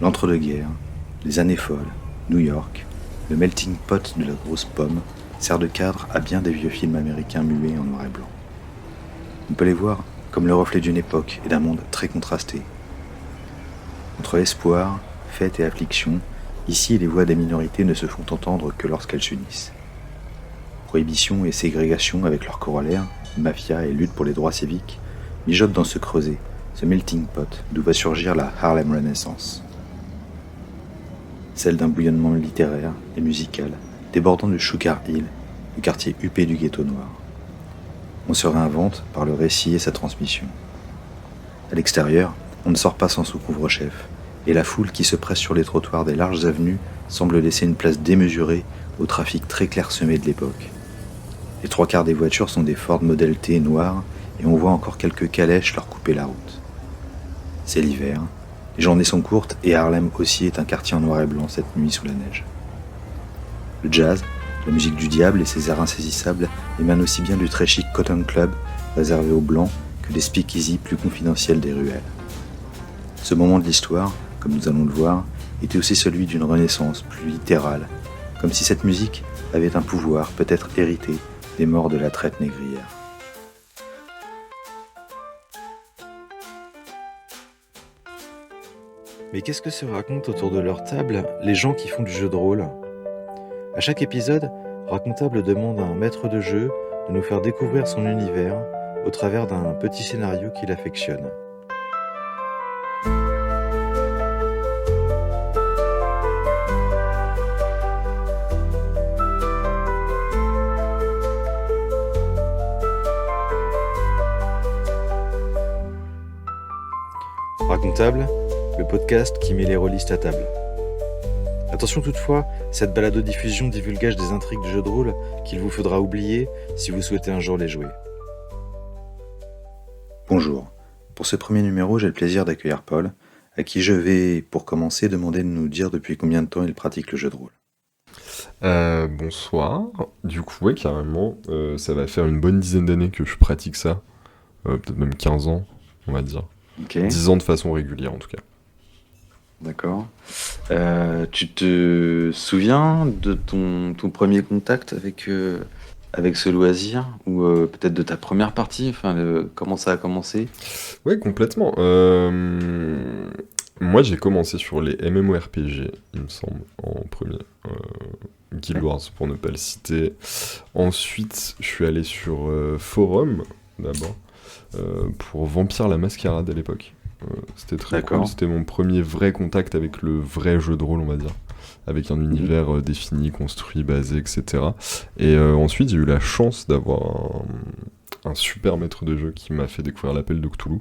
L'entre-deux-guerres, les années folles, New York, le melting pot de la grosse pomme sert de cadre à bien des vieux films américains muets en noir et blanc. On peut les voir comme le reflet d'une époque et d'un monde très contrasté. Entre espoir, fête et affliction, ici les voix des minorités ne se font entendre que lorsqu'elles s'unissent. Prohibition et ségrégation avec leurs corollaires, mafia et lutte pour les droits civiques, mijotent dans ce creuset, ce melting pot d'où va surgir la Harlem Renaissance. Celle d'un bouillonnement littéraire et musical débordant de Sugar Hill, le quartier huppé du ghetto noir. On se réinvente par le récit et sa transmission. À l'extérieur, on ne sort pas sans son couvre-chef, et la foule qui se presse sur les trottoirs des larges avenues semble laisser une place démesurée au trafic très clairsemé de l'époque. Les trois quarts des voitures sont des Ford Model T noirs, et on voit encore quelques calèches leur couper la route. C'est l'hiver, les journées sont courtes et Harlem aussi est un quartier en noir et blanc cette nuit sous la neige. Le jazz, la musique du diable et ses airs insaisissables émanent aussi bien du très chic Cotton Club, réservé aux blancs, que des speakeasy plus confidentiels des ruelles. Ce moment de l'histoire, comme nous allons le voir, était aussi celui d'une renaissance plus littérale, comme si cette musique avait un pouvoir peut-être hérité des morts de la traite négrière. Mais qu'est-ce que se racontent autour de leur table les gens qui font du jeu de rôle ? À chaque épisode, Racontable demande à un maître de jeu de nous faire découvrir son univers au travers d'un petit scénario qu'il affectionne. Racontable, le podcast qui met les rôlistes à table. Attention toutefois, cette balado-diffusion divulgage des intrigues du jeu de rôle qu'il vous faudra oublier si vous souhaitez un jour les jouer. Bonjour. Pour ce premier numéro, j'ai le plaisir d'accueillir Paul, à qui je vais, pour commencer, demander de nous dire depuis combien de temps il pratique le jeu de rôle. Bonsoir. Du coup, ouais, carrément, ça va faire une bonne dizaine d'années que je pratique ça. Peut-être même 15 ans, on va dire. Ok, 10 ans de façon régulière, en tout cas. d'accord. Tu te souviens de ton premier contact avec ce loisir ou peut-être de ta première partie, comment ça a commencé? Ouais, complètement. Moi, j'ai commencé sur les MMORPG, il me semble, en premier. Guild Wars, pour ne pas le citer. Ensuite, je suis allé sur Forum, d'abord, pour Vampire la Mascarade à l'époque. C'était très D'accord. cool, c'était mon premier vrai contact avec le vrai jeu de rôle, on va dire. Avec un univers défini, construit, basé, etc. Et ensuite, j'ai eu la chance d'avoir un super maître de jeu qui m'a fait découvrir l'appel de Cthulhu.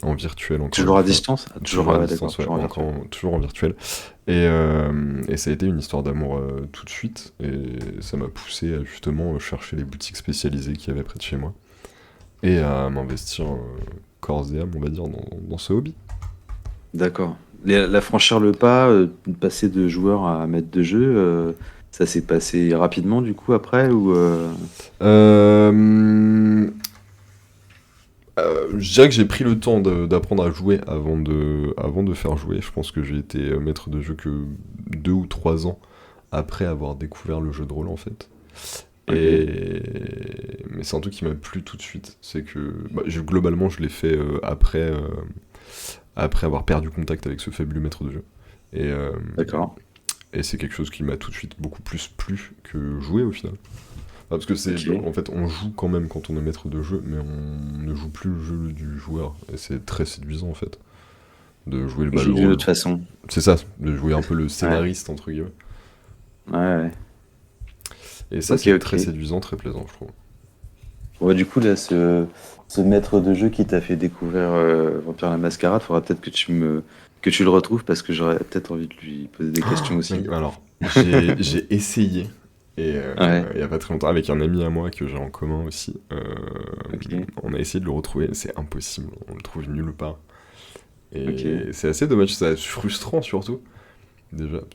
En virtuel encore. Toujours une à fois. distance? Toujours à D'accord, distance, ouais, toujours en virtuel. toujours en virtuel. Et ça a été une histoire d'amour tout de suite. Et ça m'a poussé à justement chercher les boutiques spécialisées qu'il y avait près de chez moi. Et à m'investir corps et âme, on va dire, dans ce hobby. D'accord. La franchir le pas, de passer de joueur à maître de jeu, ça s'est passé rapidement du coup après ou Je dirais que j'ai pris le temps d'apprendre à jouer avant de faire jouer. Je pense que j'ai été maître de jeu que 2 ou 3 ans après avoir découvert le jeu de rôle, en fait. Ok. Mais c'est un truc qui m'a plu tout de suite. C'est que globalement, je l'ai fait après avoir perdu contact avec ce fabuleux maître de jeu. Et, D'accord. et c'est quelque chose qui m'a tout de suite beaucoup plus plu que jouer au final. Parce que Ok. en fait, on joue quand même quand on est maître de jeu, mais on ne joue plus le jeu du joueur. Et c'est très séduisant en fait, de jouer le On joue d'une rôle. autre façon. C'est ça, de jouer un peu le scénariste entre guillemets. Ouais, ouais. Et ça, Ok, c'est ok. très séduisant, très plaisant, je trouve. Ouais, du coup, là, ce maître de jeu qui t'a fait découvrir Vampire la Mascarade, faudra peut-être que tu le retrouves parce que j'aurais peut-être envie de lui poser des questions aussi. Mec, alors, j'ai essayé, et Ouais, il y a pas très longtemps, avec un ami à moi que j'ai en commun aussi, ok. on a essayé de le retrouver, c'est impossible, on le trouve nulle part. Et Ok. c'est assez dommage, c'est frustrant surtout.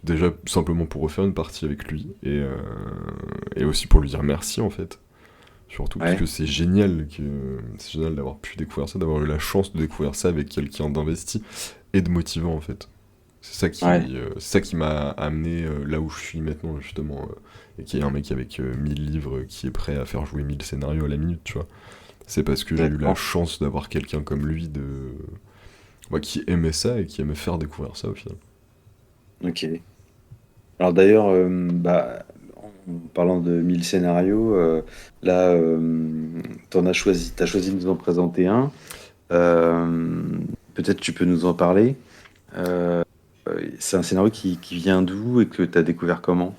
Déjà simplement pour refaire une partie avec lui, et aussi pour lui dire merci en fait. Surtout parce Ouais. que c'est génial d'avoir pu découvrir ça, d'avoir eu la chance de découvrir ça avec quelqu'un d'investi. et de motivant en fait. Ouais, C'est ça qui m'a amené là où je suis maintenant justement, et qui est un mec avec 1000 livres qui est prêt à faire jouer 1000 scénarios à la minute, tu vois. C'est parce que j'ai eu la d'accord. chance d'avoir quelqu'un comme lui qui aimait ça et qui aimait faire découvrir ça au final. Ok. Alors d'ailleurs, en parlant de 1000 scénarios, là, t'as choisi de nous en présenter un. Euh, Peut-être tu peux nous en parler. Euh, c'est un scénario qui vient d'où et que tu as découvert comment?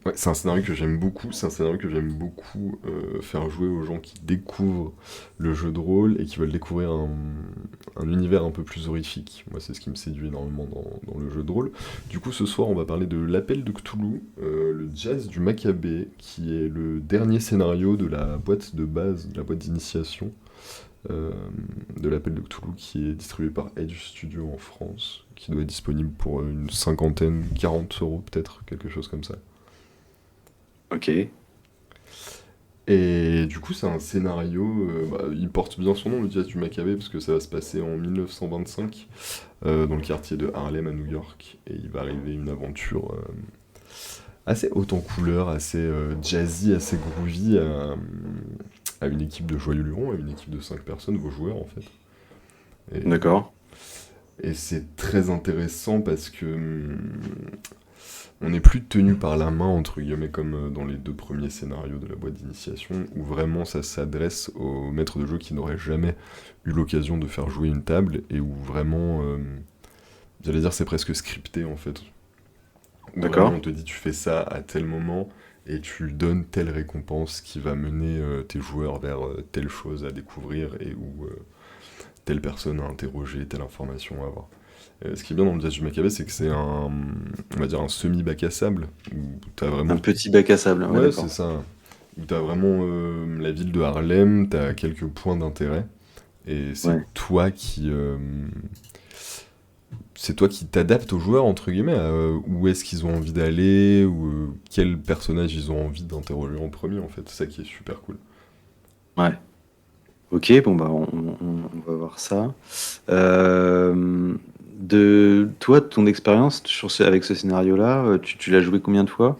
Ouais, c'est un scénario que j'aime beaucoup. C'est un scénario que j'aime beaucoup faire jouer aux gens qui découvrent le jeu de rôle et qui veulent découvrir un univers un peu plus horrifique. Moi, c'est ce qui me séduit énormément dans le jeu de rôle. Du coup, ce soir, on va parler de L'Appel de Cthulhu, le jazz du Maccabée, qui est le dernier scénario de la boîte de base, de la boîte d'initiation euh, de l'Appel de Cthulhu, qui est distribué par Edge Studio en France, qui doit être disponible pour une cinquantaine, 40 euros peut-être, quelque chose comme ça. Ok, Et du coup, c'est un scénario, il porte bien son nom, le Jazz du Maccabée, parce que ça va se passer en 1925, dans le quartier de Harlem à New York, et il va arriver une aventure assez haute en couleur, assez jazzy, assez groovy, à une équipe de Joyeux Lurons, à une équipe de 5 personnes, vos joueurs en fait. Et, d'accord. et c'est très intéressant parce que on n'est plus tenu par la main, entre guillemets, comme dans les deux premiers scénarios de la boîte d'initiation, où vraiment ça s'adresse aux maîtres de jeu qui n'auraient jamais eu l'occasion de faire jouer une table, et où vraiment, j'allais dire, c'est presque scripté en fait. Où vraiment D'accord. on te dit tu fais ça à tel moment, et tu donnes telle récompense qui va mener tes joueurs vers telle chose à découvrir, et où telle personne à interroger, telle information à avoir. Ce qui est bien dans le Jazz du Maccabée, c'est que c'est on va dire un semi-bac à sable, où t'as Un vraiment... petit bac à sable, ouais, Ouais, c'est d'accord. ça. Où t'as vraiment la ville de Harlem, t'as quelques points d'intérêt, et Ouais. c'est toi qui t'adaptes aux joueurs, entre guillemets, à où est-ce qu'ils ont envie d'aller, ou quel personnage ils ont envie d'interroger en premier, en fait. C'est ça qui est super cool. Ouais. Ok, bon, bah, on va voir ça. Euh, de toi, de ton expérience avec ce scénario-là, tu l'as joué combien de fois?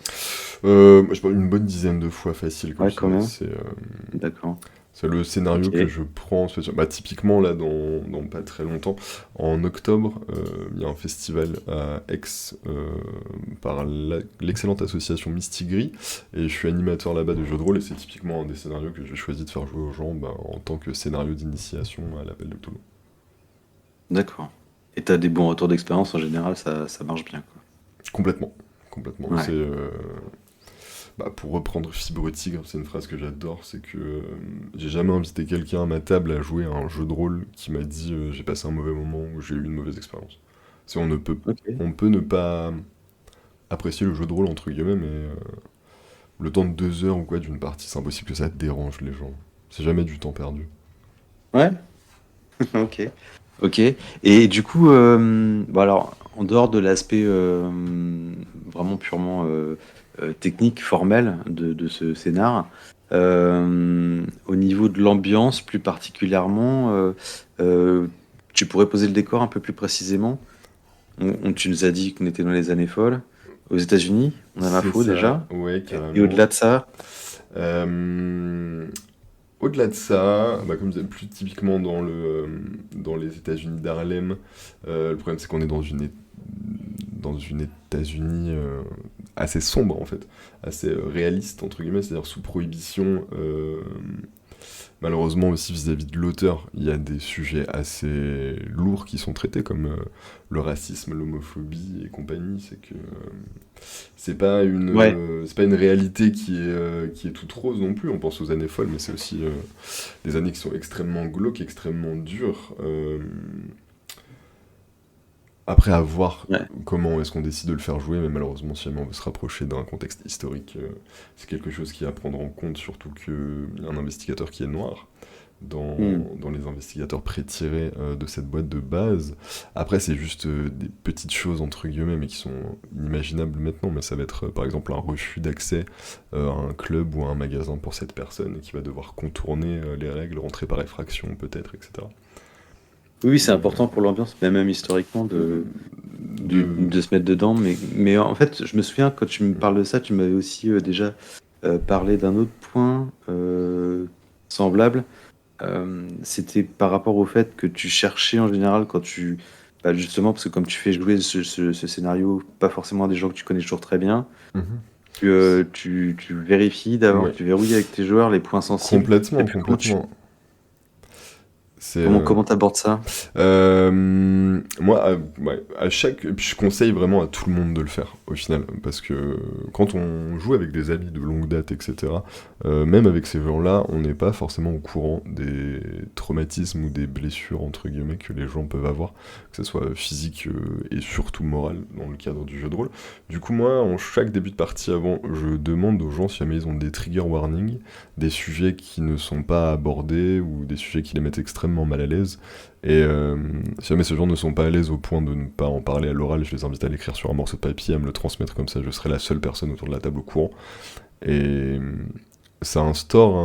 Je parle une bonne dizaine de fois facile, comme Ouais, ça. quand même. C'est D'accord. C'est le scénario que Ok. je prends, bah, typiquement là dans pas très longtemps, en octobre, il y a un festival à Aix par l'excellente association Mistigris, et je suis animateur là-bas de jeux de rôle, et c'est typiquement un des scénarios que j'ai choisi de faire jouer aux gens bah, en tant que scénario d'initiation à l'appel de Cthulhu. D'accord. Et t'as des bons retours d'expérience en général, ça marche bien, Complètement, complètement. quoi. C'est Ouais. bah, pour reprendre Fibre Tigre, c'est une phrase que j'adore, c'est que j'ai jamais invité quelqu'un à ma table à jouer à un jeu de rôle qui m'a dit j'ai passé un mauvais moment ou j'ai eu une mauvaise expérience. C'est Ok. on peut ne pas apprécier le jeu de rôle entre guillemets, mais le temps de 2 heures ou quoi d'une partie, c'est impossible que ça dérange les gens. C'est jamais du temps perdu. Ouais. Ok. Ok. Et du coup, bon alors, en dehors de l'aspect vraiment purement technique, formel de ce scénar, au niveau de l'ambiance plus particulièrement, euh, tu pourrais poser le décor un peu plus précisément? Tu nous as dit qu'on était dans les années folles. Aux États-Unis, on a C'est l'info ça, déjà. ouais, Et au-delà carrément. de ça, Euh, Au-delà de ça, bah, comme vous êtes plus typiquement dans les États-Unis d'Harlem, le problème c'est qu'on est dans une États-Unis assez sombre en fait, assez réaliste entre guillemets, c'est-à-dire sous prohibition. Malheureusement aussi vis-à-vis de l'auteur, il y a des sujets assez lourds qui sont traités comme le racisme, l'homophobie et compagnie. C'est que ouais. c'est pas une réalité qui est toute rose non plus. On pense aux années folles, mais c'est aussi des années qui sont extrêmement glauques, extrêmement dures. Après, à voir Ouais. comment est-ce qu'on décide de le faire jouer, mais malheureusement, si jamais on veut se rapprocher d'un contexte historique, c'est quelque chose qui est à prendre en compte, surtout qu'il y a un investigateur qui est noir Hmm. dans les investigateurs pré-tirés de cette boîte de base. Après, c'est juste des petites choses, entre guillemets, mais qui sont inimaginables maintenant, mais ça va être, par exemple, un refus d'accès à un club ou à un magasin pour cette personne, et qui va devoir contourner les règles, rentrer par effraction, peut-être, etc. Oui, c'est important pour l'ambiance, mais même historiquement De... de se mettre dedans. Mais en fait, je me souviens, quand tu me parles de ça, tu m'avais aussi déjà parlé d'un autre point semblable. C'était par rapport au fait que tu cherchais en général quand bah, justement, parce que comme tu fais jouer ce scénario, pas forcément à des gens que tu connais toujours très bien, Mhm. tu vérifies d'abord, Ouais, tu verrouilles avec tes joueurs les points sensibles. Et complètement, puis complètement. C'est comment t'abordes ça? moi, ouais, à chaque, et puis je conseille vraiment à tout le monde de le faire au final, parce que quand on joue avec des amis de longue date, etc., même avec ces gens-là, on n'est pas forcément au courant des traumatismes ou des blessures entre guillemets que les gens peuvent avoir, que ce soit physique et surtout morale dans le cadre du jeu de rôle. Du coup, moi, en chaque début de partie avant, je demande aux gens si jamais ils ont des trigger warnings, des sujets qui ne sont pas abordés ou des sujets qui les mettent extrêmement mal à l'aise. Et si jamais ces gens ne sont pas à l'aise au point de ne pas en parler à l'oral, je les invite à l'écrire sur un morceau de papier, à me le transmettre comme ça, je serai la seule personne autour de la table au courant. Et ça instaure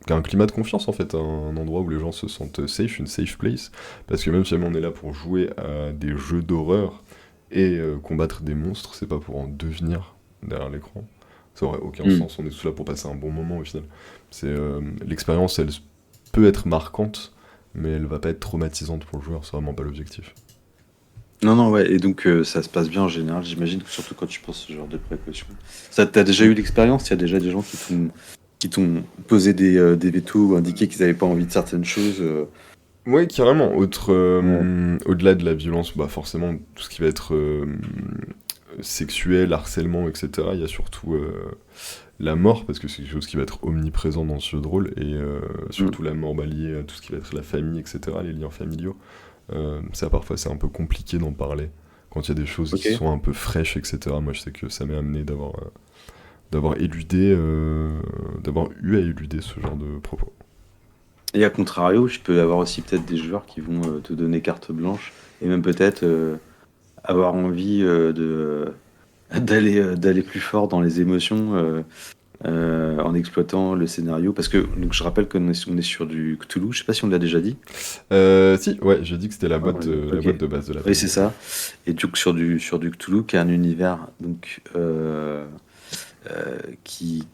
un climat de confiance en fait, un endroit où les gens se sentent safe, une safe place. Parce que même si jamais on est là pour jouer à des jeux d'horreur et combattre des monstres, c'est pas pour en devenir derrière l'écran. Ça aurait aucun Hmm. sens, on est tous là pour passer un bon moment au final. L'expérience, elle peut être marquante, mais elle va pas être traumatisante pour le joueur, c'est vraiment pas l'objectif. Non, non, ouais, et donc ça se passe bien en général, j'imagine, surtout quand tu penses ce genre de précautions. Ça, t'as déjà eu l'expérience? Il y a déjà des gens qui t'ont posé des vétos ou indiqué qu'ils n'avaient pas envie de certaines choses. Ouais, carrément. Ouais. Au-delà de la violence, bah forcément, tout ce qui va être sexuel, harcèlement, etc., il y a surtout la mort, parce que c'est quelque chose qui va être omniprésent dans ce jeu de rôle, et Mm. surtout la mort bah, liée à tout ce qui va être la famille, etc., les liens familiaux. Ça, parfois, c'est un peu compliqué d'en parler. Quand il y a des choses qui Ok. sont un peu fraîches, etc., moi, je sais que ça m'est amené d'avoir éludé, d'avoir eu à éluder ce genre de propos. Et à contrario, je peux avoir aussi peut-être des joueurs qui vont te donner carte blanche et même peut-être avoir envie d'aller plus fort dans les émotions en exploitant le scénario. Parce que donc, je rappelle qu'on est sur du Cthulhu, je sais pas si on l'a déjà dit. Si, ouais, j'ai dit que c'était Ouais, ouais, la ok. boîte de base de la Oui, table. c'est ça. Et donc sur du Cthulhu, qui est un univers donc, qui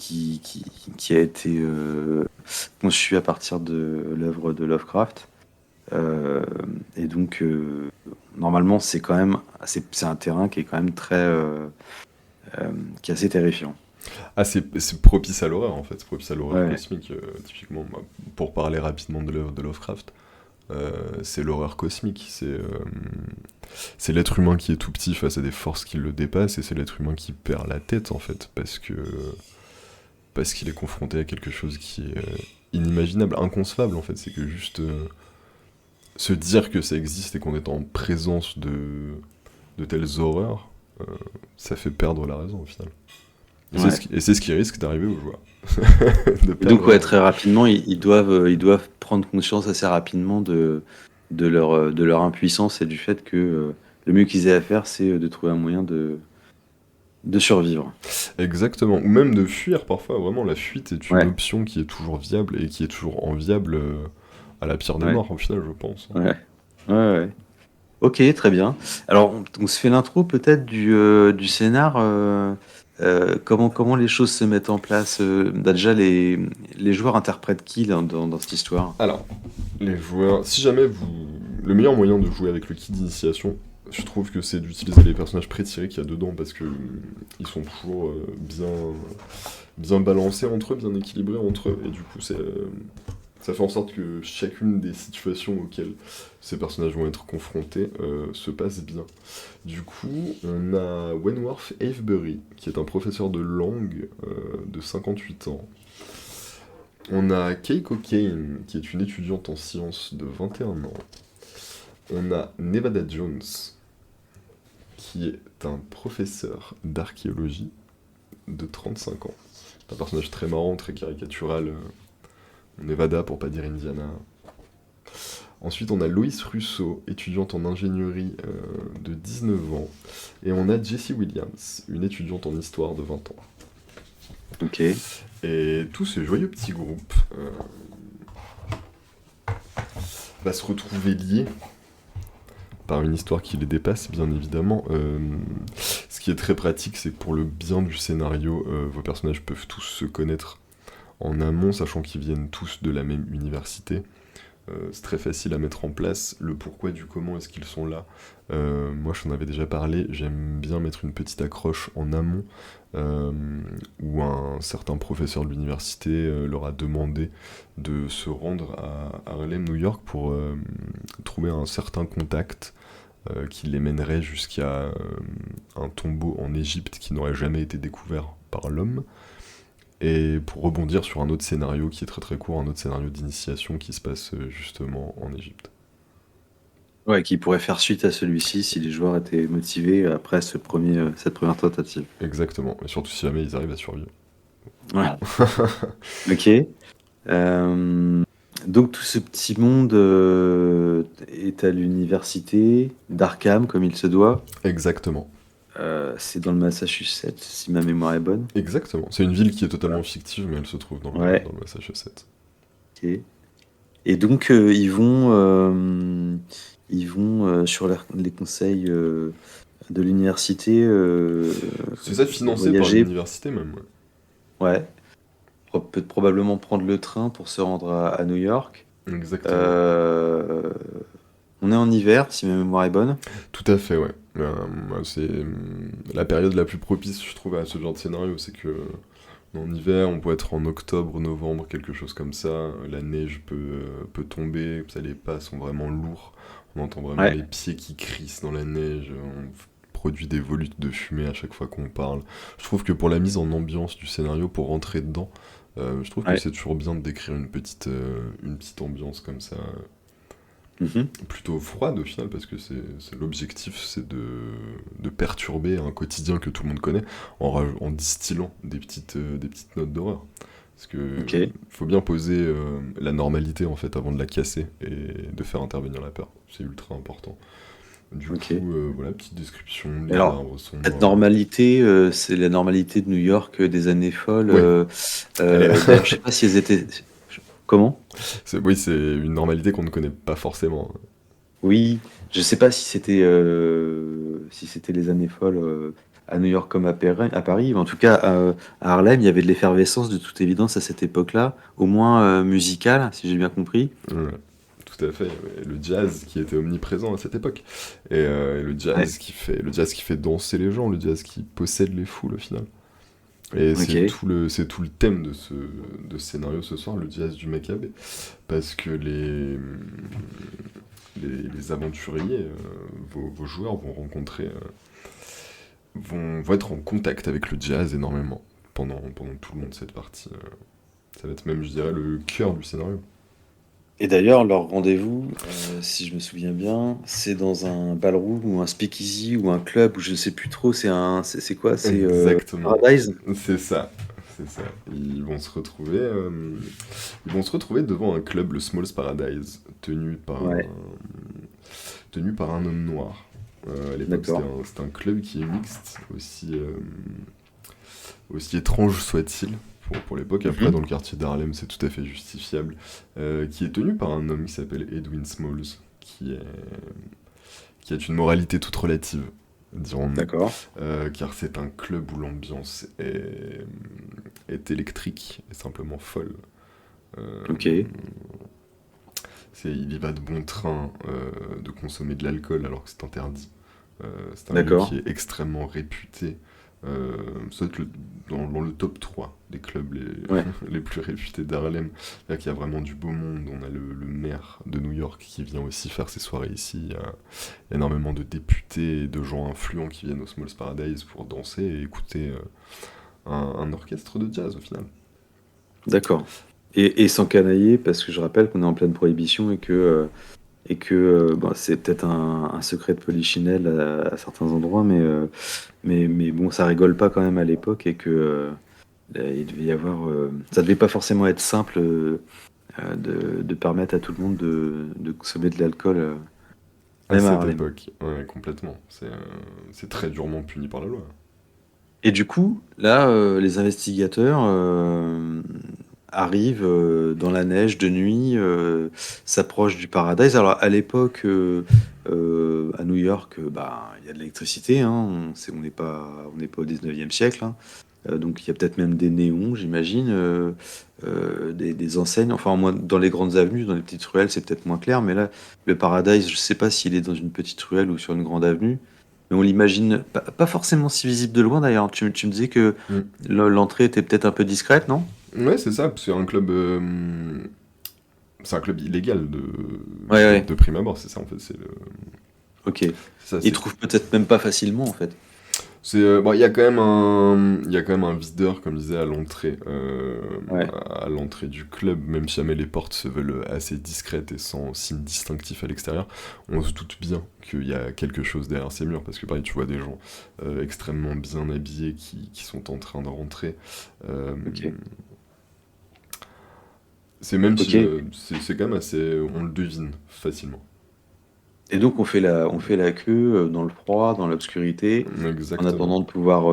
a été conçu à partir de l'œuvre de Lovecraft. Euh, et donc, normalement, c'est quand même, c'est un terrain qui est quand même euh, qui est assez terrifiant. Ah, c'est propice à l'horreur en fait, c'est propice à l'horreur Ouais, cosmique. Typiquement, moi, pour parler rapidement de l'œuvre de Lovecraft, c'est l'horreur cosmique. C'est l'être humain qui est tout petit face à des forces qui le dépassent, et c'est l'être humain qui perd la tête en fait, parce qu'il est confronté à quelque chose qui est inimaginable, inconcevable en fait. C'est que juste se dire que ça existe et qu'on est en présence de telles horreurs, euh, ça fait perdre la raison au final. ouais. Et c'est ce qui risque d'arriver aux joueurs. De Et donc, perdre ouais, la très raison. rapidement, ils doivent prendre conscience assez rapidement de leur impuissance et du fait que le mieux qu'ils aient à faire, c'est de trouver un moyen de survivre. Exactement. Ou même de fuir parfois. Vraiment, la fuite est une Ouais, option qui est toujours viable et qui est toujours enviable à la pire des ouais, morts, au final, je pense. ouais, ouais, ouais. Ok, très bien. Alors, on se fait l'intro peut-être du scénar. Comment les choses se mettent en place. Bah, déjà, les joueurs interprètent qui dans cette histoire? Alors, les joueurs, si jamais vous... Le meilleur moyen de jouer avec le kit d'initiation, je trouve que c'est d'utiliser les personnages pré-tirés qu'il y a dedans parce que ils sont toujours bien balancés entre eux, bien équilibrés entre eux, et du coup ça fait en sorte que chacune des situations auxquelles ces personnages vont être confrontés se passe bien. Du coup, on a Wentworth Avebury, qui est un professeur de langue de 58 ans. On a Keiko Kane, qui est une étudiante en sciences de 21 ans. On a Nevada Jones, qui est un professeur d'archéologie de 35 ans. C'est un personnage très marrant, très caricatural. Nevada pour pas dire Indiana. Ensuite, on a Loïs Russo, étudiante en ingénierie de 19 ans. Et on a Jessie Williams, une étudiante en histoire de 20 ans. Ok. Et tous ces joyeux petits groupes va se retrouver liés par une histoire qui les dépasse, bien évidemment. Ce qui est très pratique, c'est que pour le bien du scénario, vos personnages peuvent tous se connaître en amont, sachant qu'ils viennent tous de la même université. C'est très facile à mettre en place. Le pourquoi du comment est-ce qu'ils sont là. Moi, j'en avais déjà parlé. J'aime bien mettre une petite accroche en amont euh, où un certain professeur de l'université leur a demandé de se rendre à Harlem, New York, pour trouver un certain contact qui les mènerait jusqu'à un tombeau en Égypte qui n'aurait jamais été découvert par l'homme. Et pour rebondir sur un autre scénario qui est très très court, un autre scénario d'initiation qui se passe justement en Égypte. Ouais, qui pourrait faire suite à celui-ci si les joueurs étaient motivés après cette première tentative. Exactement, et surtout si jamais ils arrivent à survivre. Ouais. Ok. Donc tout ce petit monde est à l'université d'Arkham, comme il se doit. Exactement, C'est dans le Massachusetts, si ma mémoire est bonne. exactement. C'est une ville qui est totalement fictive, mais elle se trouve Ouais. dans le Massachusetts. Ok. Et donc ils vont sur les conseils de l'université C'est ça financé par voyager. l'université même, ouais. Ouais. Peut probablement prendre le train pour se rendre à New York. Exactement. Euh, on est en hiver, si ma mémoire est bonne. Tout à fait, ouais. Moi, c'est la période la plus propice, je trouve, à ce genre de scénario, c'est que en hiver, on peut être en octobre, novembre, quelque chose comme ça. La neige peut tomber, les pas sont vraiment lourds. On entend vraiment Ouais. les pieds qui crissent dans la neige. On produit des volutes de fumée à chaque fois qu'on parle. Je trouve que pour la mise en ambiance du scénario, pour rentrer dedans, je trouve que Ouais. c'est toujours bien de décrire une petite ambiance comme ça, Mhm. plutôt froide au final, parce que l'objectif, c'est de perturber un quotidien que tout le monde connaît en distillant des petites notes d'horreur. Parce que Ok. faut bien poser la normalité en fait avant de la casser et de faire intervenir la peur. C'est ultra important. Du Ok. coup, voilà, petite description, les Alors, arbres sont cette noirs. normalité, c'est la normalité de New York des années folles. Ouais, elle est... D'ailleurs, je sais pas si elles étaient. Comment? Oui, c'est une normalité qu'on ne connaît pas forcément. Oui, je sais pas si c'était les années folles à New York comme à Paris, mais en tout cas à Harlem, il y avait de l'effervescence de toute évidence à cette époque-là, au moins musicale, si j'ai bien compris. Ouais, tout à fait. Ouais. Le jazz qui était omniprésent à cette époque. Et Ouais. le jazz qui fait danser les gens, le jazz qui possède les foules au final. Et Ok. c'est tout le thème de ce scénario ce soir, le jazz du Maccabée. Parce que les aventuriers, vos joueurs vont rencontrer, vont être en contact avec le jazz énormément pendant tout le long de cette partie. Ça va être même, je dirais, le cœur du scénario. Et d'ailleurs, leur rendez-vous, si je me souviens bien, c'est dans un ballroom ou un speakeasy ou un club ou je sais plus trop. C'est quoi? C'est Exactement. Paradise? C'est ça. C'est ça. Ils vont se retrouver devant un club, le Smalls Paradise, Ouais, tenu par un homme noir. À l'époque, d'accord. c'était un club qui est mixte, aussi étrange soit-il pour l'époque. Après, Mhm. dans le quartier d'Harlem, c'est tout à fait justifiable. Qui est tenu par un homme qui s'appelle Edwin Smalls, qui est une moralité toute relative, dirons-nous. D'accord. Car c'est un club où l'ambiance est électrique et simplement folle. Euh, Ok. il y va de bon train de consommer de l'alcool alors que c'est interdit. C'est un lieu D'accord. qui est extrêmement réputé. Ça doit être dans le top 3 des clubs Ouais. les plus réputés d'Harlem. Là qu'il y a vraiment du beau monde. On a le maire de New York qui vient aussi faire ses soirées ici. Il y a énormément de députés et de gens influents qui viennent au Smalls Paradise pour danser et écouter un orchestre de jazz au final. D'accord. Et sans canailler, parce que je rappelle qu'on est en pleine prohibition et que bon, c'est peut-être un secret de polichinelle à certains endroits, mais bon, ça rigole pas quand même à l'époque et que il devait y avoir, ça devait pas forcément être simple de permettre à tout le monde de consommer de l'alcool, À même à cette Harlem. époque, ouais, complètement. C'est très durement puni par la loi. Et du coup, là, les investigateurs arrive dans la neige de nuit, s'approche du Paradise. Alors à l'époque, à New York, bah, il y a de l'électricité, hein, on n'est pas au 19e siècle, hein. Donc il y a peut-être même des néons, j'imagine, des enseignes. Enfin, moi, dans les grandes avenues, dans les petites ruelles, c'est peut-être moins clair, mais là, le Paradise, je sais pas s'il est dans une petite ruelle ou sur une grande avenue. Mais on l'imagine pas forcément si visible de loin d'ailleurs. Tu me disais que Mm. l'entrée était peut-être un peu discrète, non? Ouais, c'est ça, c'est un club illégal Ouais, ouais, de prime abord, c'est ça en fait. ok. C'est ça, Ils trouvent peut-être même pas facilement en fait. bon, il y a quand même un videur, comme je disais, Ouais, à l'entrée du club, même si jamais les portes se veulent assez discrètes et sans signe distinctif à l'extérieur, on se doute bien qu'il y a quelque chose derrière ces murs, parce que pareil, tu vois des gens extrêmement bien habillés qui sont en train de rentrer. Euh, ok. c'est même si Ok. c'est quand même assez, on le devine facilement. Et donc on fait la queue dans le froid, dans l'obscurité, en Exactement, attendant de pouvoir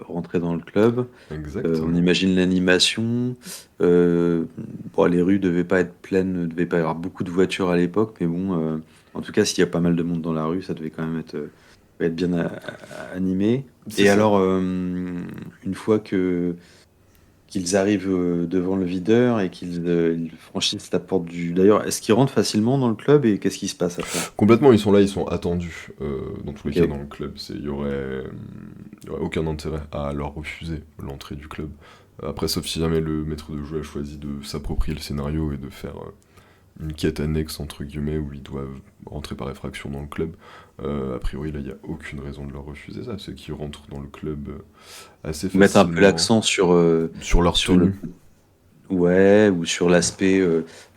rentrer dans le club. On exactement. imagine l'animation. Euh, bon, les rues devaient pas être pleines, ne devait pas y avoir beaucoup de voitures à l'époque, mais bon, en tout cas, s'il y a pas mal de monde dans la rue, ça devait quand même être bien animé. C'est Et ça. alors, une fois que qu'ils arrivent devant le videur et ils franchissent la porte du... D'ailleurs, est-ce qu'ils rentrent facilement dans le club et qu'est-ce qui se passe après? Complètement, ils sont là, ils sont attendus dans tous les cas Ok, dans le club. Il y aurait aucun intérêt à leur refuser l'entrée du club. Après, sauf si jamais le maître de jeu a choisi de s'approprier le scénario et de faire une quête annexe entre guillemets où ils doivent rentrer par effraction dans le club. A priori, là, il n'y a aucune raison de leur refuser ça. C'est qu'ils rentrent dans le club assez faut mettre un peu facilement l'accent sur leur sur le tenue. ouais, ou sur l'aspect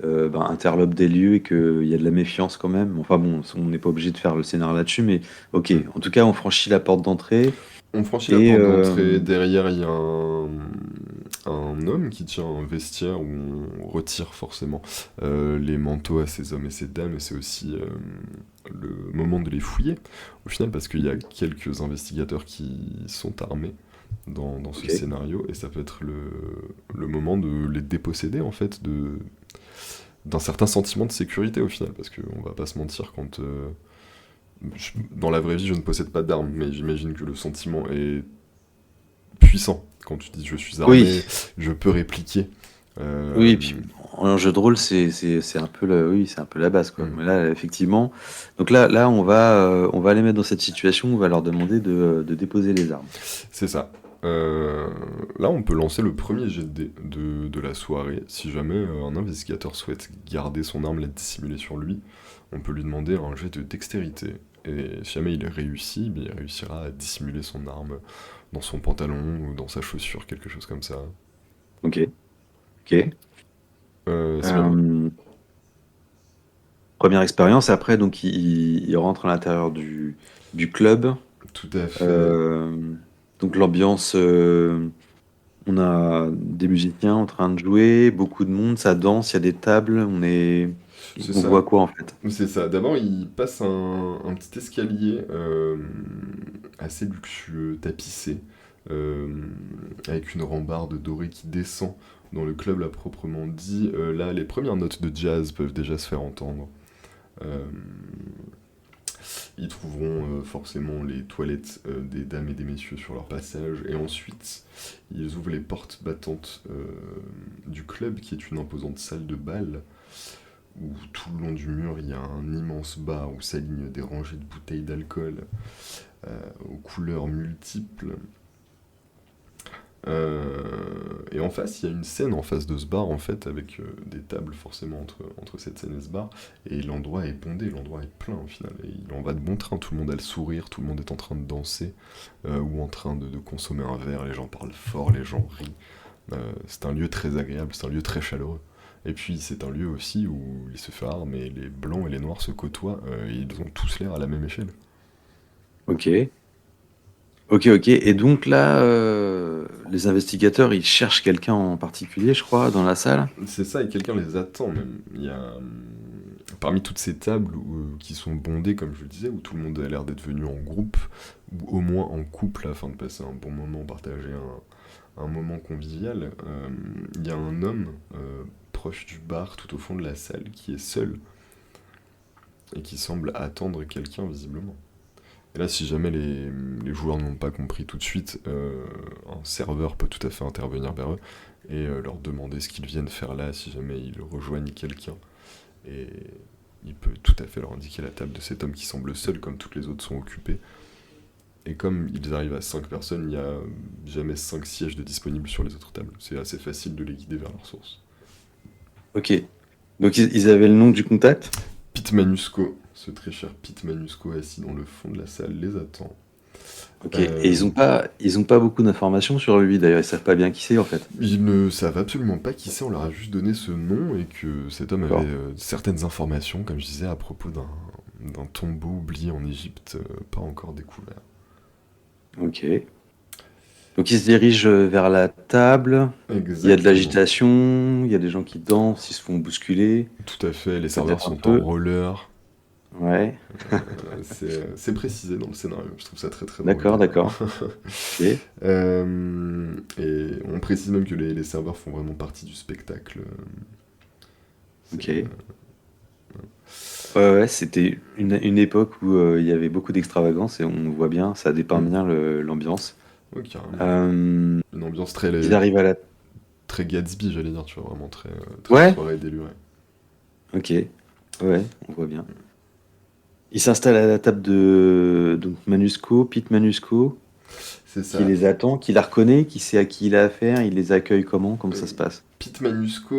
ben, interlope des lieux et qu'il y a de la méfiance quand même. Enfin bon, on n'est pas obligé de faire le scénario là-dessus, mais ok. Mm. En tout cas, on franchit la porte d'entrée On franchit la et porte d'entrée, derrière il y a un homme qui tient un vestiaire où on retire forcément les manteaux à ces hommes et ces dames, et c'est aussi le moment de les fouiller, au final, parce qu'il y a quelques investigateurs qui sont armés dans ce ok. scénario, et ça peut être le moment de les déposséder, en fait, d'un certain sentiment de sécurité, au final, parce qu'on va pas se mentir, dans la vraie vie, je ne possède pas d'armes, mais j'imagine que le sentiment est puissant. Quand tu dis je suis armé, Oui, je peux répliquer. oui. Euh, Et puis en jeu de rôle, c'est un peu oui, c'est un peu la base quoi. hmm, Mais là, effectivement, donc là, on va les mettre dans cette situation. On va leur demander de déposer les armes. c'est ça. Là, on peut lancer le premier jet de dés de la soirée. Si jamais un investigateur souhaite garder son arme, la dissimuler sur lui, on peut lui demander un jet de dextérité. Et si jamais il réussit, il réussira à dissimuler son arme dans son pantalon ou dans sa chaussure, quelque chose comme ça. Ok, ok. Si jamais. Euh, Première expérience. Après, donc il rentre à l'intérieur du club. Tout à fait. Euh, donc l'ambiance, on a des musiciens en train de jouer, beaucoup de monde, ça danse, il y a des tables, C'est on voit ça. quoi en fait? C'est ça. D'abord, il passe un petit escalier assez luxueux, tapissé, euh, avec une rambarde dorée qui descend dans le club là proprement dit. Là, les premières notes de jazz peuvent déjà se faire entendre. Euh, Ils trouveront forcément les toilettes des dames et des messieurs sur leur passage, et ensuite ils ouvrent les portes battantes du club, qui est une imposante salle de bal où tout le long du mur il y a un immense bar où s'alignent des rangées de bouteilles d'alcool aux couleurs multiples. Et en face, il y a une scène en face de ce bar, en fait, avec des tables forcément entre cette scène et ce bar. Et l'endroit est bondé, l'endroit est plein au final. Et il en va de bon train, tout le monde a le sourire, tout le monde est en train de danser ou en train de consommer un verre. Les gens parlent fort, les gens rient. C'est un lieu très agréable, c'est un lieu très chaleureux. Et puis c'est un lieu aussi où il se fait rare, mais les blancs et les noirs se côtoient et ils ont tous l'air à la même échelle. Ok, ok, ok. Et donc là, les investigateurs, ils cherchent quelqu'un en particulier, je crois, dans la salle. C'est ça, et quelqu'un les attend même. Il y a, parmi toutes ces tables qui sont bondées, comme je le disais, où tout le monde a l'air d'être venu en groupe, ou au moins en couple, afin de passer un bon moment, partager un moment convivial, il y a un homme proche du bar tout au fond de la salle qui est seul et qui semble attendre quelqu'un visiblement. Et là, si jamais les joueurs n'ont pas compris tout de suite, un serveur peut tout à fait intervenir vers eux et leur demander ce qu'ils viennent faire là si jamais ils rejoignent quelqu'un. Et il peut tout à fait leur indiquer la table de cet homme qui semble seul, comme toutes les autres sont occupées. Et comme ils arrivent à 5 personnes, il n'y a jamais 5 sièges de disponibles sur les autres tables. C'est assez facile de les guider vers leur source. Ok. Donc ils avaient le nom du contact? Pete Manusco, ce très cher Pete Manusco assis dans le fond de la salle, les attend. Ok. Et ils ont pas beaucoup d'informations sur lui d'ailleurs. Ils savent pas bien qui c'est en fait. Ils ne savent absolument pas qui c'est, on leur a juste donné ce nom et que cet homme D'accord. avait certaines informations, comme je disais, à propos d'un tombeau oublié en Égypte, pas encore découvert. Ok. Donc ils se dirigent vers la table. Il y a de Exactement. l'agitation. Il y a des gens qui dansent. Ils se font bousculer. Tout à fait, les serveurs Peut-être un sont en peu. roller. Ouais. C'est précisé dans le scénario, je trouve ça très très D'accord, drôle. d'accord. Ok. Et on précise même que les serveurs font vraiment partie du spectacle. Ok. C'est, Ouais, c'était une époque où il y avait beaucoup d'extravagance et on voit bien, ça dépeint bien l'ambiance. ouais, carrément. Euh, Une ambiance Ils arrivent à la... très Gatsby, j'allais dire, tu vois, vraiment très, très Ouais, soirée délurée. ok. Ouais, on voit bien. Ils s'installent à la table de donc Manusco, Pete Manusco, C'est qui ça. les attend, qui la reconnaît, qui sait à qui il a affaire, il les accueille comment ça se passe? Pete Manusco,